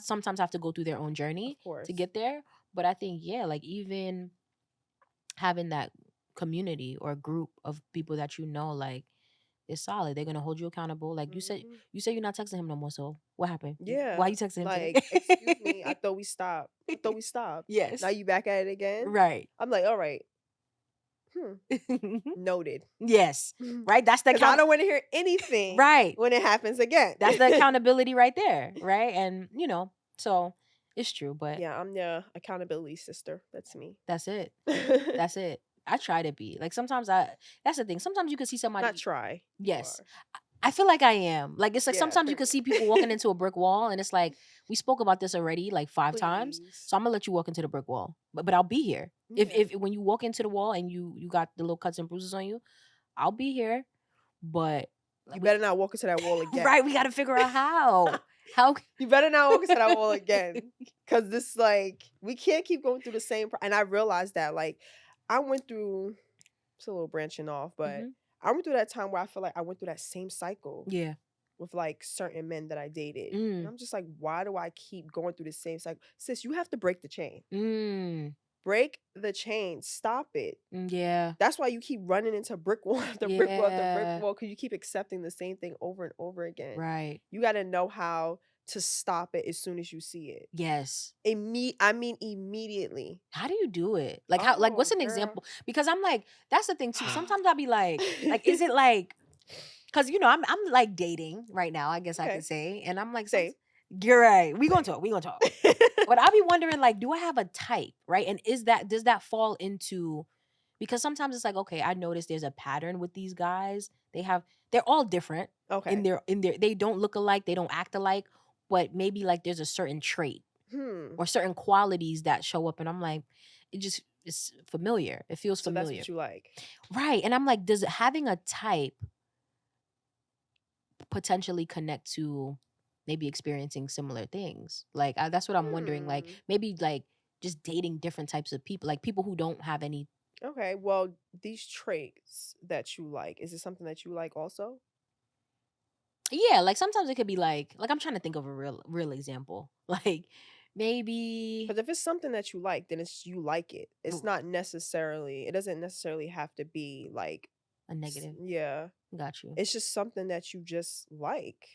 sometimes have to go through their own Of journey to course. get there. But I think, yeah, like even having that community or group of people that like is solid. They're gonna hold you accountable. Like Mhm. you say you're not texting him no more. So what happened? Why Yeah. you texting him Like, excuse me, I today? thought we stopped. I thought we stopped. Now yes. you back at it again? Right. I'm like, all right. Hmm. Noted. yes. Right. That's the Because I account. don't want to hear anything Right. when it happens again. That's the accountability right there, right? And so it's true, but Yeah, I'm the accountability sister. That's me. that's it. That's it. I try to be. Like sometimes that's the thing. Sometimes you can see Not somebody. try. You Yes. are. I feel like I am. Like it's like Yeah, sometimes you can period. see people walking into a brick wall and it's like we spoke about this already like 5 times. Please. So I'm gonna let you walk into the brick wall. But I'll be here. Yeah. If when you walk into the wall and you got the little cuts and bruises on you, I'll be here. But You like better not walk into that wall again. right, we gotta figure out how. How You better not walk into that wall again. Cause this like we can't keep going through the same and I realized that like I went through it's a little branching off, but Mhm. I went through that time where I feel like I went through that same cycle Yeah. with like certain men that I dated. And Mm. I'm just like, why do I keep going through the same cycle? Sis, you have to break the chain. Mm. Break the chain. Stop it. Yeah. That's why you keep running into brick wall after brick wall after brick Yeah. wall because you keep accepting the same thing over and over again. Right. You got to know how to stop it as soon as you see it. Yes. I mean immediately. How do you do it? Like, how, like, what's Oh, an girl. example? Because I'm like, that's the thing too. Sometimes I'll be like, is it like, because I'm like dating right now, I guess I could Okay. say. And I'm like, some Same. you're right. We gonna Same. talk. We gonna talk. But I'll be wondering, like, do I have a type, right? And does that fall into, because sometimes it's like, okay, I noticed there's a pattern with these guys. They're all different Okay. they don't look alike, they don't act alike, but maybe like there's a certain trait Hmm. or certain qualities that show up, and I'm like, it's familiar. It feels So that's familiar. what you like. Right. And I'm like, does having a type potentially connect to maybe experiencing similar things? Like, that's what I'm wondering. Like, Hmm. maybe like just dating different types of people, like people who don't have any. Okay. Well, these traits that you like, is it something that you like also? Yeah, like sometimes it could be like I'm trying to think of a real example. Like maybe Because if it's something that you like, then it's you like it. It's r- not necessarily, it doesn't necessarily have to be like, a negative. yeah. Got you. It's just something that you just like.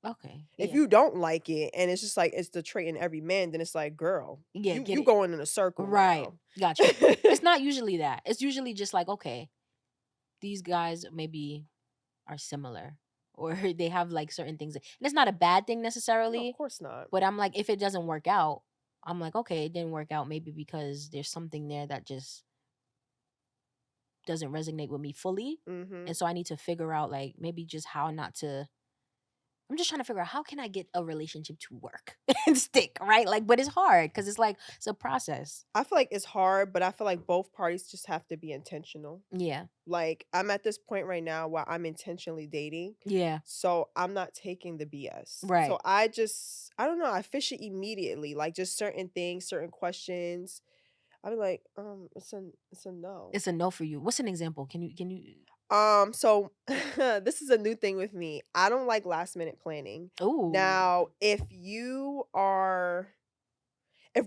Okay. If Yeah. you don't like it and it's just like it's the trait in every man, then it's like, girl, Yeah, get you it. going in a circle Right. now. Got you. It's not usually that. It's usually just like, okay, these guys maybe are similar or they have like certain things. And it's not a bad thing No, of necessarily, course not. but I'm like, if it doesn't work out, I'm like, okay, it didn't work out maybe because there's something there that just doesn't resonate with me fully. Mm-hmm. And so I need to figure out like maybe just how not to. I'm just trying to figure out how can I get a relationship to work and stick, right? Like, but it's hard because it's like it's a process. I feel like it's hard, but I feel like both parties just have to be intentional. Yeah. Like I'm at this point right now where I'm intentionally dating. Yeah. So I'm not taking the BS. So Right. I don't know, I fish it immediately. Like just certain things, certain questions. I'll be like, it's a no. It's a no for you. What's an example? Can you So this is a new thing with me. I don't like last minute planning. Ooh. Now, if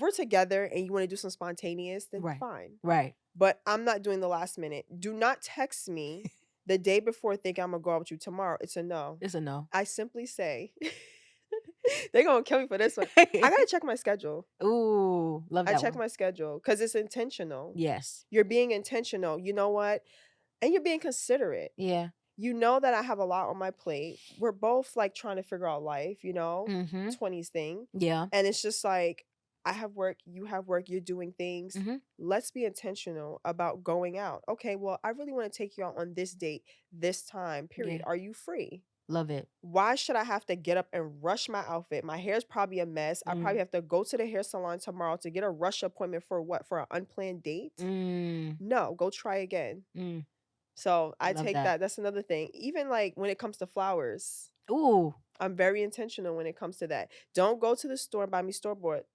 we're together and you want to do some spontaneous, then Right. fine. Right. But I'm not doing the last minute. Do not text me the day before thinking I'm gonna go out with you tomorrow. It's a no. It's a no. I simply say they're gonna kill me for this one. I gotta check my schedule. Ooh, love I that check one. my schedule because it's intentional. Yes. You're being intentional. You know what? And you're being considerate. Yeah. You know that I have a lot on my plate. We're both like trying to figure out life, Mhm. 20s thing. Yeah. And it's just like, I have work, you have work, you're doing things. Mhm. Let's be intentional about going out. Okay, well, I really want to take you out on this date, this time, period. Yeah. Are you free? Love it. Why should I have to get up and rush my outfit? My hair's probably a mess. I probably Mm. have to go to the hair salon tomorrow to get a rush appointment for what? For an unplanned date? Mm. No, go try again. Mm. So I Love take that. that. That's another thing. Even like when it comes to flowers, Ooh, I'm very intentional when it comes to that. Don't go to the store and buy me store bought.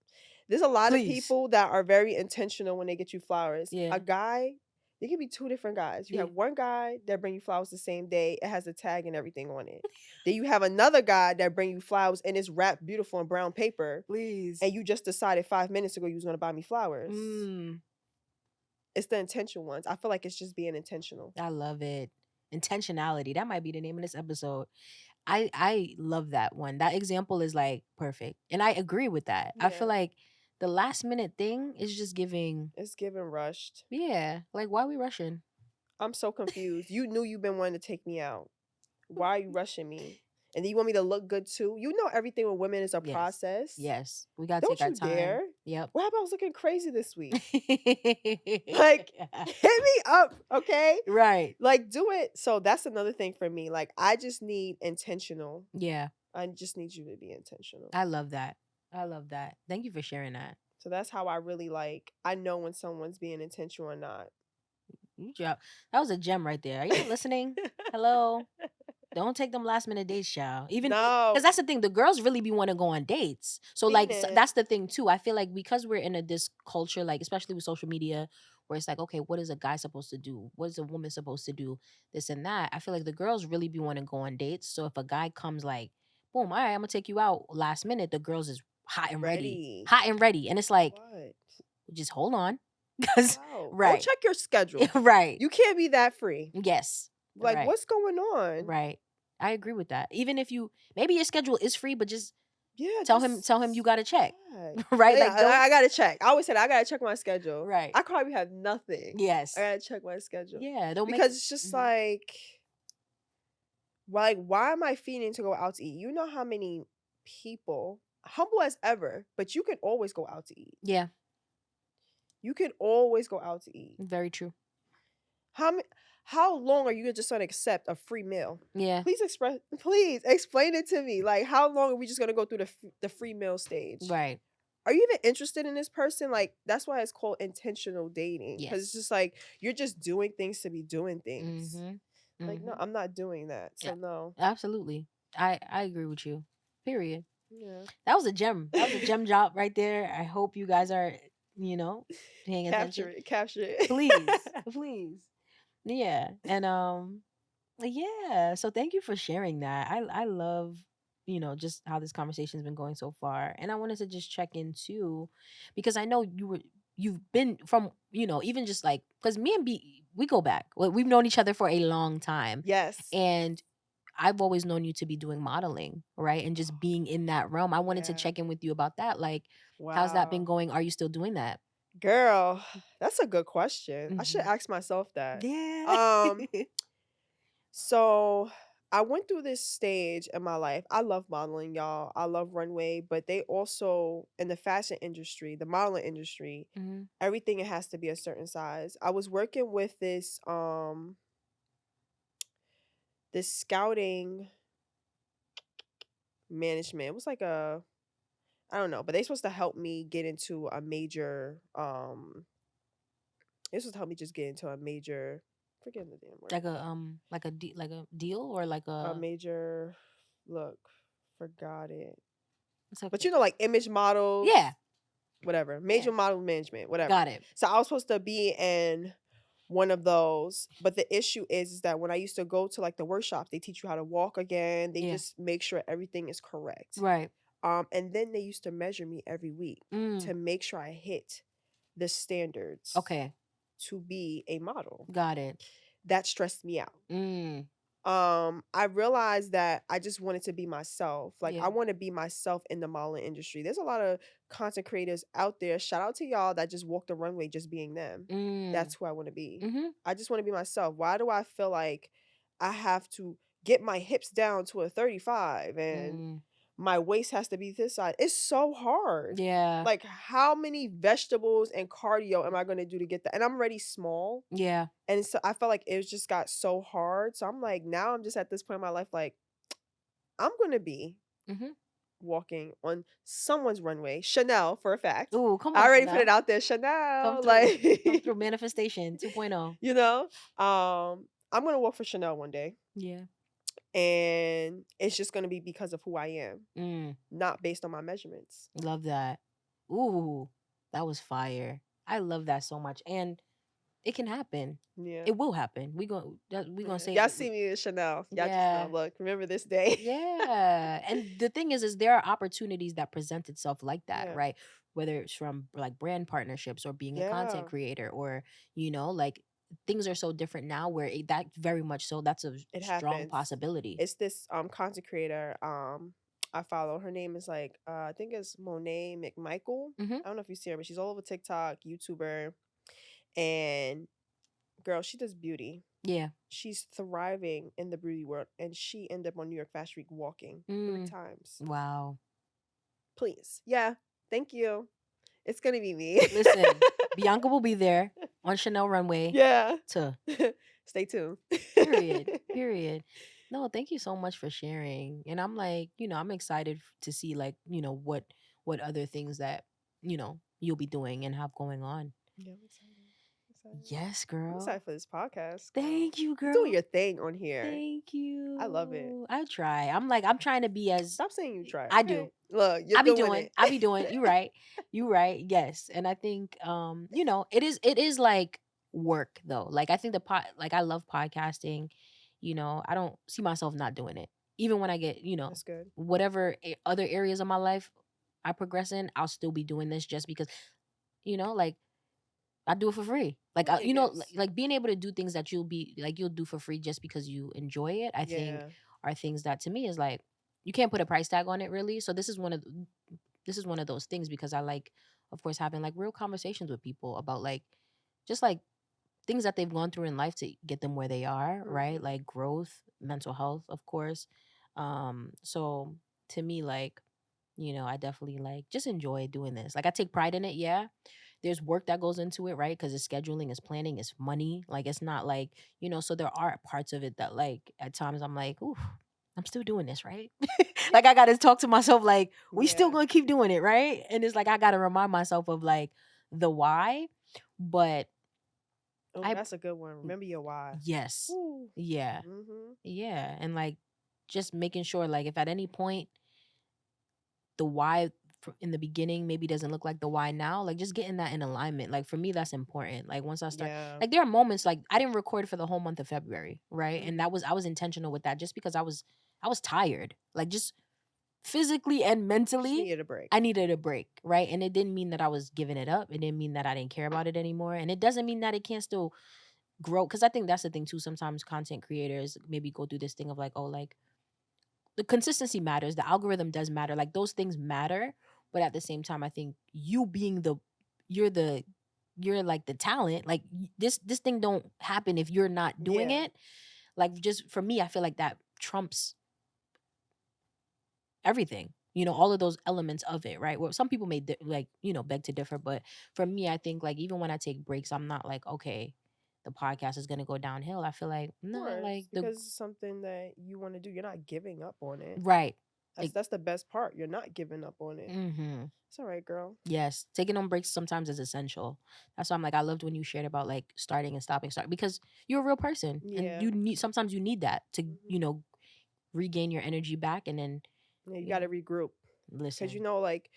There's a lot of please. people that are very intentional when they get you flowers. A Yeah. guy, it could be two different guys. You Yeah. have one guy that bring you flowers the same day. It has a tag and everything on it. Then you have another guy that bring you flowers and it's wrapped beautiful in brown paper. Please. And you just decided 5 minutes ago you was gonna buy me flowers. Mm. It's the intentional ones. I feel like it's just being intentional. I love it. Intentionality. That might be the name of this episode. I love that one. That example is like perfect. And I agree with that. I feel Yeah. like the last minute thing is just giving, It's giving rushed. yeah, like why we rushing? I'm so confused. You knew you've been wanting to take me out. Why are you rushing me? And then you want me to look good too? You know everything with women is a Yes. process. Yes. We gotta take Don't our you time. dare. Yep. What happened? I was looking crazy this week. Like, hit me up, okay? Right. Like, do it. So that's another thing for me. Like, I just need intentional. Yeah. I just need you to be intentional. I love that. I love that. Thank you for sharing that. So that's how I really like, I know when someone's being intentional or not. You drop that was a gem right there. Are y'all listening? Hello. Don't take them last minute dates, child. Even because No, that's the thing, the girls really be want to go on dates. So mean like it. that's the thing too. I feel like because we're in this culture, like especially with social media, where it's like, okay, what is a guy supposed to do? What is a woman supposed to do? This and that. I feel like the girls really be want to go on dates. So if a guy comes like, boom, all right, I'm gonna take you out last minute, the girls is Ready. hot and ready, and it's like, What? just hold on, Chill because out. Go right, check your schedule. right, You can't be that free. yes, Like, right. what's going on? Right. I agree with that. Even if you maybe your schedule is free, but just Yeah, Tell him you just got to check. check. Right? Yeah, Like don't I gotta check. I always said I gotta check my schedule. right. I probably have nothing. I Yes. gotta check my schedule Yeah, don't make because it. it's just Mhm. like, why am I feeding to go out to eat? You know how many people, humble as ever, but you can always go out to eat. Yeah, You can always go out to eat. very true. How ma- how long are you just gonna accept a free meal? Yeah, Please explain it to me. Like, how long are we just gonna go through the free meal stage? right. Are you even interested in this person? Like, that's why it's called intentional dating. Because it's Yes. just like you're just doing things to be doing things. Mhm. Like, no, Mhm. I'm not doing that. Yeah. So no. Absolutely. I agree with you. Period. Yeah. That was a gem. That was a gem drop right there. I hope you guys are, you know, paying Capture attention. it. Capture it. Please. Please. Yeah. And yeah. So thank you for sharing that. I love, just how this conversation's been going so far. And I wanted to just check in too, because I know you've been from, even just like because me and B we go back. We've known each other for a long time. Yes. And I've always known you to be doing modeling, right? And just being in that realm. I wanted to Yeah. check in with you about that. Like, how's that been Wow. going? Are you still doing that? Girl, that's a good question. I should Hmm. ask myself that. Yeah. Um, so I went through this stage in my life. I love modeling, y'all. I love runway, but they also in the fashion industry, the modeling industry, Hmm. everything it has to be a certain size. I was working with this scouting management. It was like a I don't know, but they supposed to help me get into a major they supposed to help me just get into a major forget the damn word. Like a deal or like A a major look, forgot it. it's But okay. you know, like image models, Yeah. whatever, Yeah. major model management, Got whatever. it. So I was supposed to be in one of those, but the issue is that when I used to go to like the workshops, they teach you how to walk again. They Yeah. just make sure everything is correct. Right. And then they used to measure me every week Mm. to make sure I hit the standards Okay. to be a model. Got it. That stressed me out. Mm. I realized that I just wanted to be myself. Like Yeah. I want to be myself in the modeling industry. There's a lot of content creators out there. Shout out to y'all that just walk the runway just being them. Mm. That's who I want to be. Mm-hmm. I just want to be myself. Why do I feel like I have to get my hips down to a 35 and Mm. my waist has to be this side? It's so hard. Yeah. Like how many vegetables and cardio am I going to do to get that? And I'm already small. Yeah. And so I felt like it just got so hard. So I'm like, now I'm just at this point in my life, like, I'm gonna be Mm-hmm. walking on someone's runway. Chanel, for a fact. Ooh, come I on, already put it Chanel. out there. Come Chanel, through. like, Come through. Manifestation 2.0. you know, I'm gonna work for Chanel one day, Yeah. and it's just gonna be because of who I am, Mm. not based on my measurements. Love that. Ooh, that was fire. I love that so much. And it can happen. Yeah. It will happen. We gonna Yeah. say Y'all it. see me in Chanel. Y'all just know. Yeah. Look, remember this day. Yeah. And the thing is there are opportunities that present itself like that, Yeah. right? Whether it's from like brand partnerships or being a content Yeah. creator or, like things are so different now where that very much so that's a It strong happens. possibility. It's this content creator I follow. Her name is like I think it's Monet McMichael. Hmm. I don't know if you see her, but she's all over TikTok, YouTuber, and girl, she does beauty. Yeah. She's thriving in the beauty world, and she ended up on New York Fashion Week walking 3 Mm. times. Wow. Please, yeah, thank you. It's gonna be me. Listen, Bianca will be there on Chanel runway Yeah. to Stay tuned. period. Period. No, thank you so much for sharing. And I'm like, I'm excited to see like, what other things that, you'll be doing and have going on. Yeah, I'm excited. Excited. Yes, I'm girl. excited for this podcast, girl. Thank you, You're doing girl. your thing on here. Thank I love it. you. I try. I'm trying to be as Stop saying you try, I okay? do. Look, you're I be doing doing. it. I be doing. You right. You right. Yes. And I think it is like work though. Like I think like I love podcasting. I don't see myself not doing it. Even when I get, That's good. whatever other areas of my life I progress in, I'll still be doing this just because, like I do it for free. Like Vegas. like being able to do things that you'll do for free just because you enjoy it, I think Yeah. are things that to me is like you can't put a price tag on it really. So this is one of those things because I like, of course, having like real conversations with people about like just like things that they've gone through in life to get them where they are, right? Mhm. Like growth, mental health, of course. So to me, like, I definitely like just enjoy doing this. Like I take pride in it, yeah. There's work that goes into it, right? Because it's scheduling, it's planning, it's money. Like it's not like, so there are parts of it that like at times I'm like, ooh, I'm still doing this, right? Like I gotta talk to myself like, we still Yeah. gonna keep doing it, right? And it's like I gotta remind myself of like the why. But Oh, I that's a good one. Remember your why. yes. Woo. Yeah. Mhm. Yeah. And like just making sure like if at any point the why in the beginning maybe doesn't look like the why now, like just getting that in alignment, like for me that's important. Like once I start, Yeah. like there are moments like I didn't record for the whole month of February, right? And Mhm. that was, I was intentional with that just because I was tired, like just physically and Just mentally. needed a break. I needed a break, right? And it didn't mean that I was giving it up, it didn't mean that I didn't care about it anymore, and it doesn't mean that it can't still grow, because I think that's the thing too. Sometimes content creators maybe go through this thing of like, oh, like the consistency matters, the algorithm does matter, like those things matter. But at the same time, I think you being you're the you're like the talent, like this thing don't happen if you're not doing Yeah. it. Like just for me, I feel like that trumps everything, all of those elements of it, right? Well, some people may like, beg to differ, but for me, I think like even when I take breaks, I'm not like, okay, the podcast is gonna go downhill. I feel like Of nah, like course, because it's something that you want to do. You're not giving up on it. right. That's the best part. You're not giving up on it. Mm-hmm. It's all right, girl. Yes, taking on breaks sometimes is essential. That's why I'm like, I loved when you shared about like starting and stopping, start, because you're a real person and Yeah. you need, sometimes you need that to, Mhm. regain your energy back and then, Yeah, you you got to know, regroup because listen. like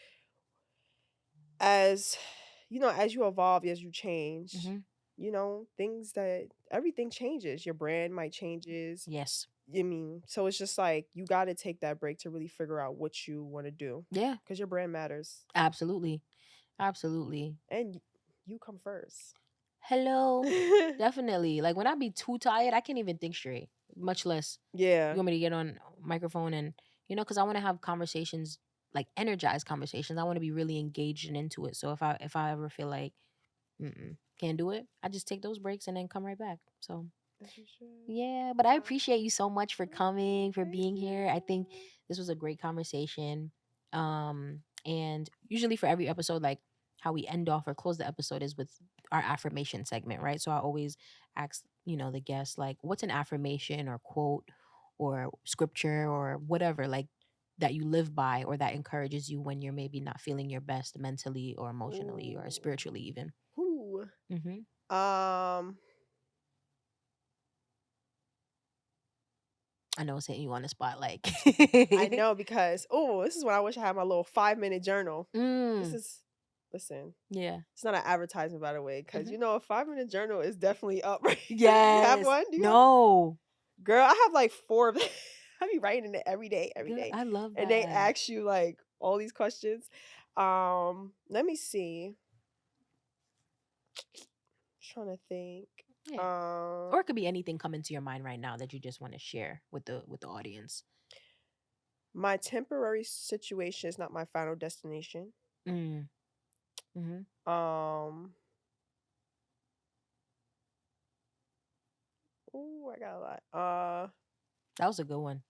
as as you evolve, as you change, Hmm. things that everything changes. Your brand might changes. Yes. I mean, so it's just like you got to take that break to really figure out what you want to do Yeah, because your brand matters absolutely. Absolutely. and you come first. Hello. Definitely. Like when I be too tired, I can't even think straight, much less you Yeah, want me to get on microphone and, because I want to have conversations, like energized conversations. I want to be really engaged and into it. So if I ever feel like, can't do it, I just take those breaks and then come right back. So as you should. yeah, but I Uh, appreciate you so much for oh, coming, for thank being here. I think you. this was a great conversation. And usually for every episode, like how we end off or close the episode is with our affirmation segment, right? So I always ask, the guests like, what's an affirmation or quote or scripture or whatever, like that you live by or that encourages you when you're maybe not feeling your best mentally or emotionally or Ooh. spiritually even. Ooh. Hmm. Um, I know it's hitting you on the spot, like. I know because this is when I wish I had my little 5-minute journal. This Mm, is listen. yeah. It's not an advertisement, by the way, because Mhm. a 5-minute journal is definitely up. Right? You have Yes. one? Do you have one? No. Girl, I have like four of them. I be writing it every Good. day, I love and they that. ask you like all these questions. Let me see. Trying to think. Yeah. Um, Or it could be anything coming to your mind right now that you just want to share with the audience. my temporary situation is not my final destination. Mm. Hmm. Um, I got a lot. That was a good one.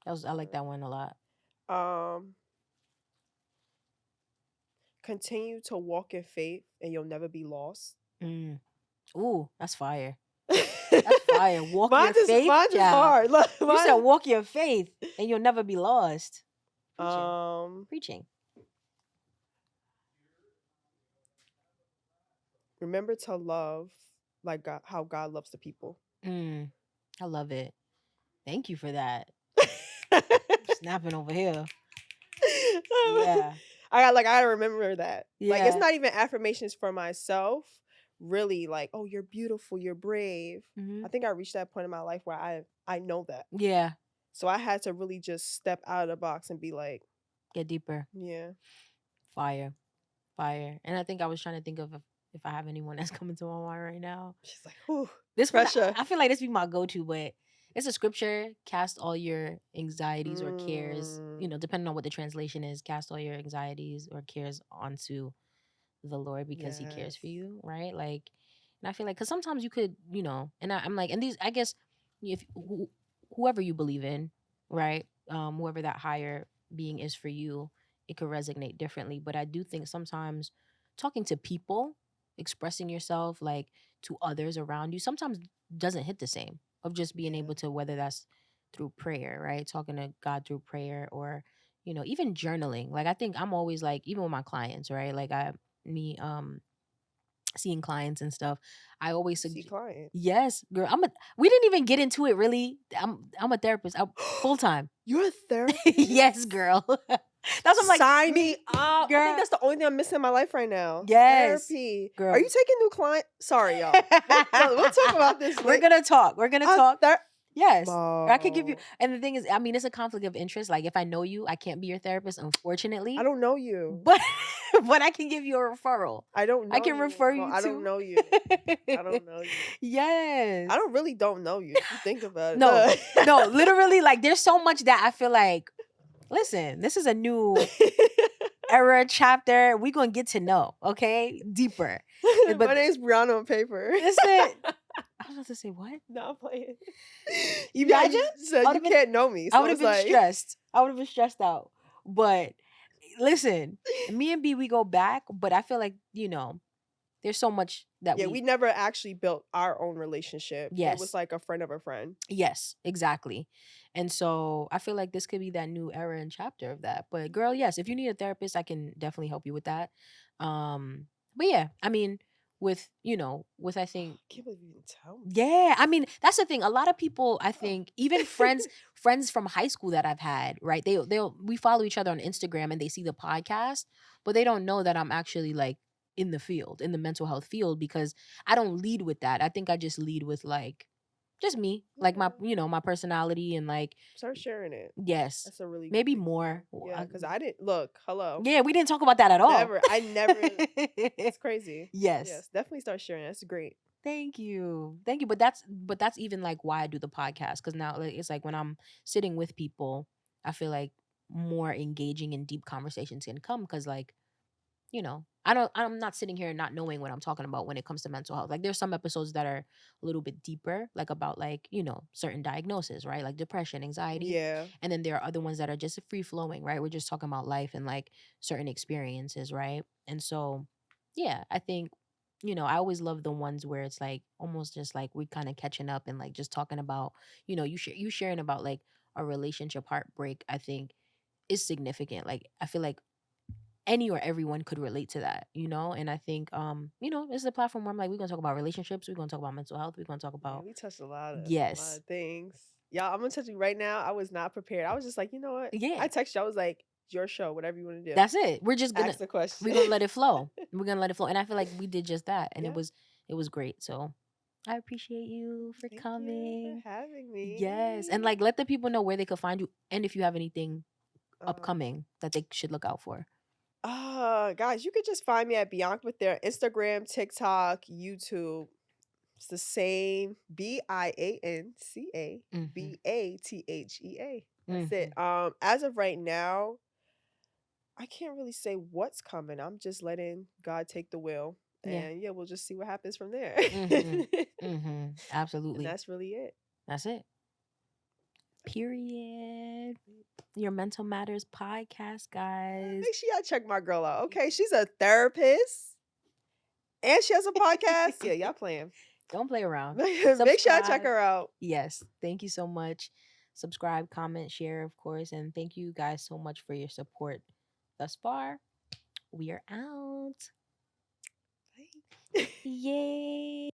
I like that one a lot. Um, continue to walk in faith, and you'll never be lost. Mm. Ooh, that's fire. That's fire. Walk mine your is faith, mine is child. hard. Look, You said mine. walk your faith and you'll never be lost. Preaching. Um, Preaching. remember to love like God, how God loves the people. Mm. I love it. Thank you for that. Snapping over here. Yeah. I gotta remember that. Like it's Yeah. not even affirmations for myself. Really, like, oh, you're beautiful, you're brave. Hmm. I think I reached that point in my life where I know that. Yeah. So I had to really just step out of the box and be like, Get deeper. yeah. Fire. Fire. And I think I was trying to think of if I have anyone that's coming to my mind right now. She's like, whew, This one, pressure. I feel like this be my go-to, but it's a scripture, cast all your anxieties or cares, Mm, depending on what the translation is, cast all your anxieties or cares onto the Lord because he cares yes. for you, right? Like, and I feel like, because sometimes you could, and I'm like, and these, I guess, if whoever you believe in, right? Whoever that higher being is for you, it could resonate differently. But I do think sometimes talking to people, expressing yourself like to others around you, sometimes doesn't hit the same of just being Yeah. able to, whether that's through prayer, right? Talking to God through prayer, or even journaling. Like, I think I'm always like, even with my clients, right? Like, me seeing clients and stuff, I always You see clients. yes, girl. We didn't even get into it really. I'm a therapist. I'm full time. You're a Yes, therapist? girl. That's what I'm like, Sign me me, up. I think girl. that's the only thing I'm missing in my life right now. Yes, Therapy. Are girl. you taking new client? Sorry, y'all. We'll talk about this We're later. gonna talk. We're gonna A talk. ther Yes. I could give you, Mo. and the thing is, I mean, it's a conflict of interest. Like, if I know you, I can't be your therapist, I unfortunately. don't know you. But but I can give you a referral. I don't I know can you, refer Mo. you I don't to. know you. I don't know you. I Yes. don't really don't know you if you think about it. No, No. no, literally, like, there's so much that I feel like, listen, this is a new era chapter. We gonna get to know, okay? Deeper. My But name's Brianna on paper. listen, I was about to say what? No, I'm playing. Imagine? You I said would you have been can't know me, I so would have it's been like stressed. I would have been stressed out. But listen, me and B, we go back, but I feel like, there's so much that yeah, we we never actually built our own relationship. It was yes. like a friend of a friend. Yes, exactly. And so I feel like this could be that new era and chapter of that. But girl, yes, if you need a therapist, I can definitely help you with that. But yeah, I mean, with I think I can't believe you didn't tell me. yeah, I mean, that's the thing. A lot of people, I think, even friends from high school that I've had, right? We follow each other on Instagram and they see the podcast, but they don't know that I'm actually like in the field, in the mental health field, because I don't lead with that. I think I just lead with like just me, like my, Yeah. my personality and like, Start sharing it. yes, That's a really good maybe thing to do. more. Yeah, because I didn't look. Hello. Yeah, we didn't talk about that at all. Never. I never. It's crazy. Yes. Yes, definitely start sharing. That's great. Thank you. Thank you. But that's even like why I do the podcast. Cause now, like, it's like when I'm sitting with people, I feel like more engaging and deep conversations can come. Cause like, I'm not sitting here not knowing what I'm talking about when it comes to mental health. Like, there's some episodes that are a little bit deeper, like about like, certain diagnoses, right? Like depression, anxiety. Yeah. And then there are other ones that are just free flowing, right? We're just talking about life and like certain experiences, right? And so, yeah, I think, I always love the ones where it's like almost just like we kind of catching up and like just talking about, you sharing about like a relationship heartbreak, I think is significant. Like, I feel like any or everyone could relate to that, and I think this is a platform where I'm like, we're gonna talk about relationships, we're gonna talk about mental health, we're gonna talk Yeah, about we touched a lot yes, of things. Y'all, I'm gonna tell you right now, I was not prepared. I was just like, you know what? yeah, I texted you, I was like, it's your show, whatever you want to do. that's it. We're just gonna Ask the question. we're gonna let it flow. We're gonna let it flow. And I feel like we did just that. And it Yeah. was it was great. So I appreciate you for Thank you for coming. having Yes. And me. like, let the people know where they could find you and if you have anything Um, upcoming that they should look out for. guys, you could just find me at Bianca with their Instagram, TikTok, YouTube. It's the same Mm-hmm. BIANCABATHEA. That's Mm-hmm. it. As of right now, I can't really say what's coming. I'm just letting God take the wheel. Yeah. And yeah, we'll just see what happens from there. Mm-hmm. Mm-hmm. And Absolutely. that's really it. That's it. Period. Your Mental Matters podcast, guys. Make sure y'all check my girl out. Okay, she's a therapist and she has a podcast. Yeah, y'all playing. Don't play around. Make sure y'all check Subscribe. her out. Yes. Thank you so much. Subscribe, comment, share, of course. And thank you guys so much for your support thus far. We are out. Bye. Yay.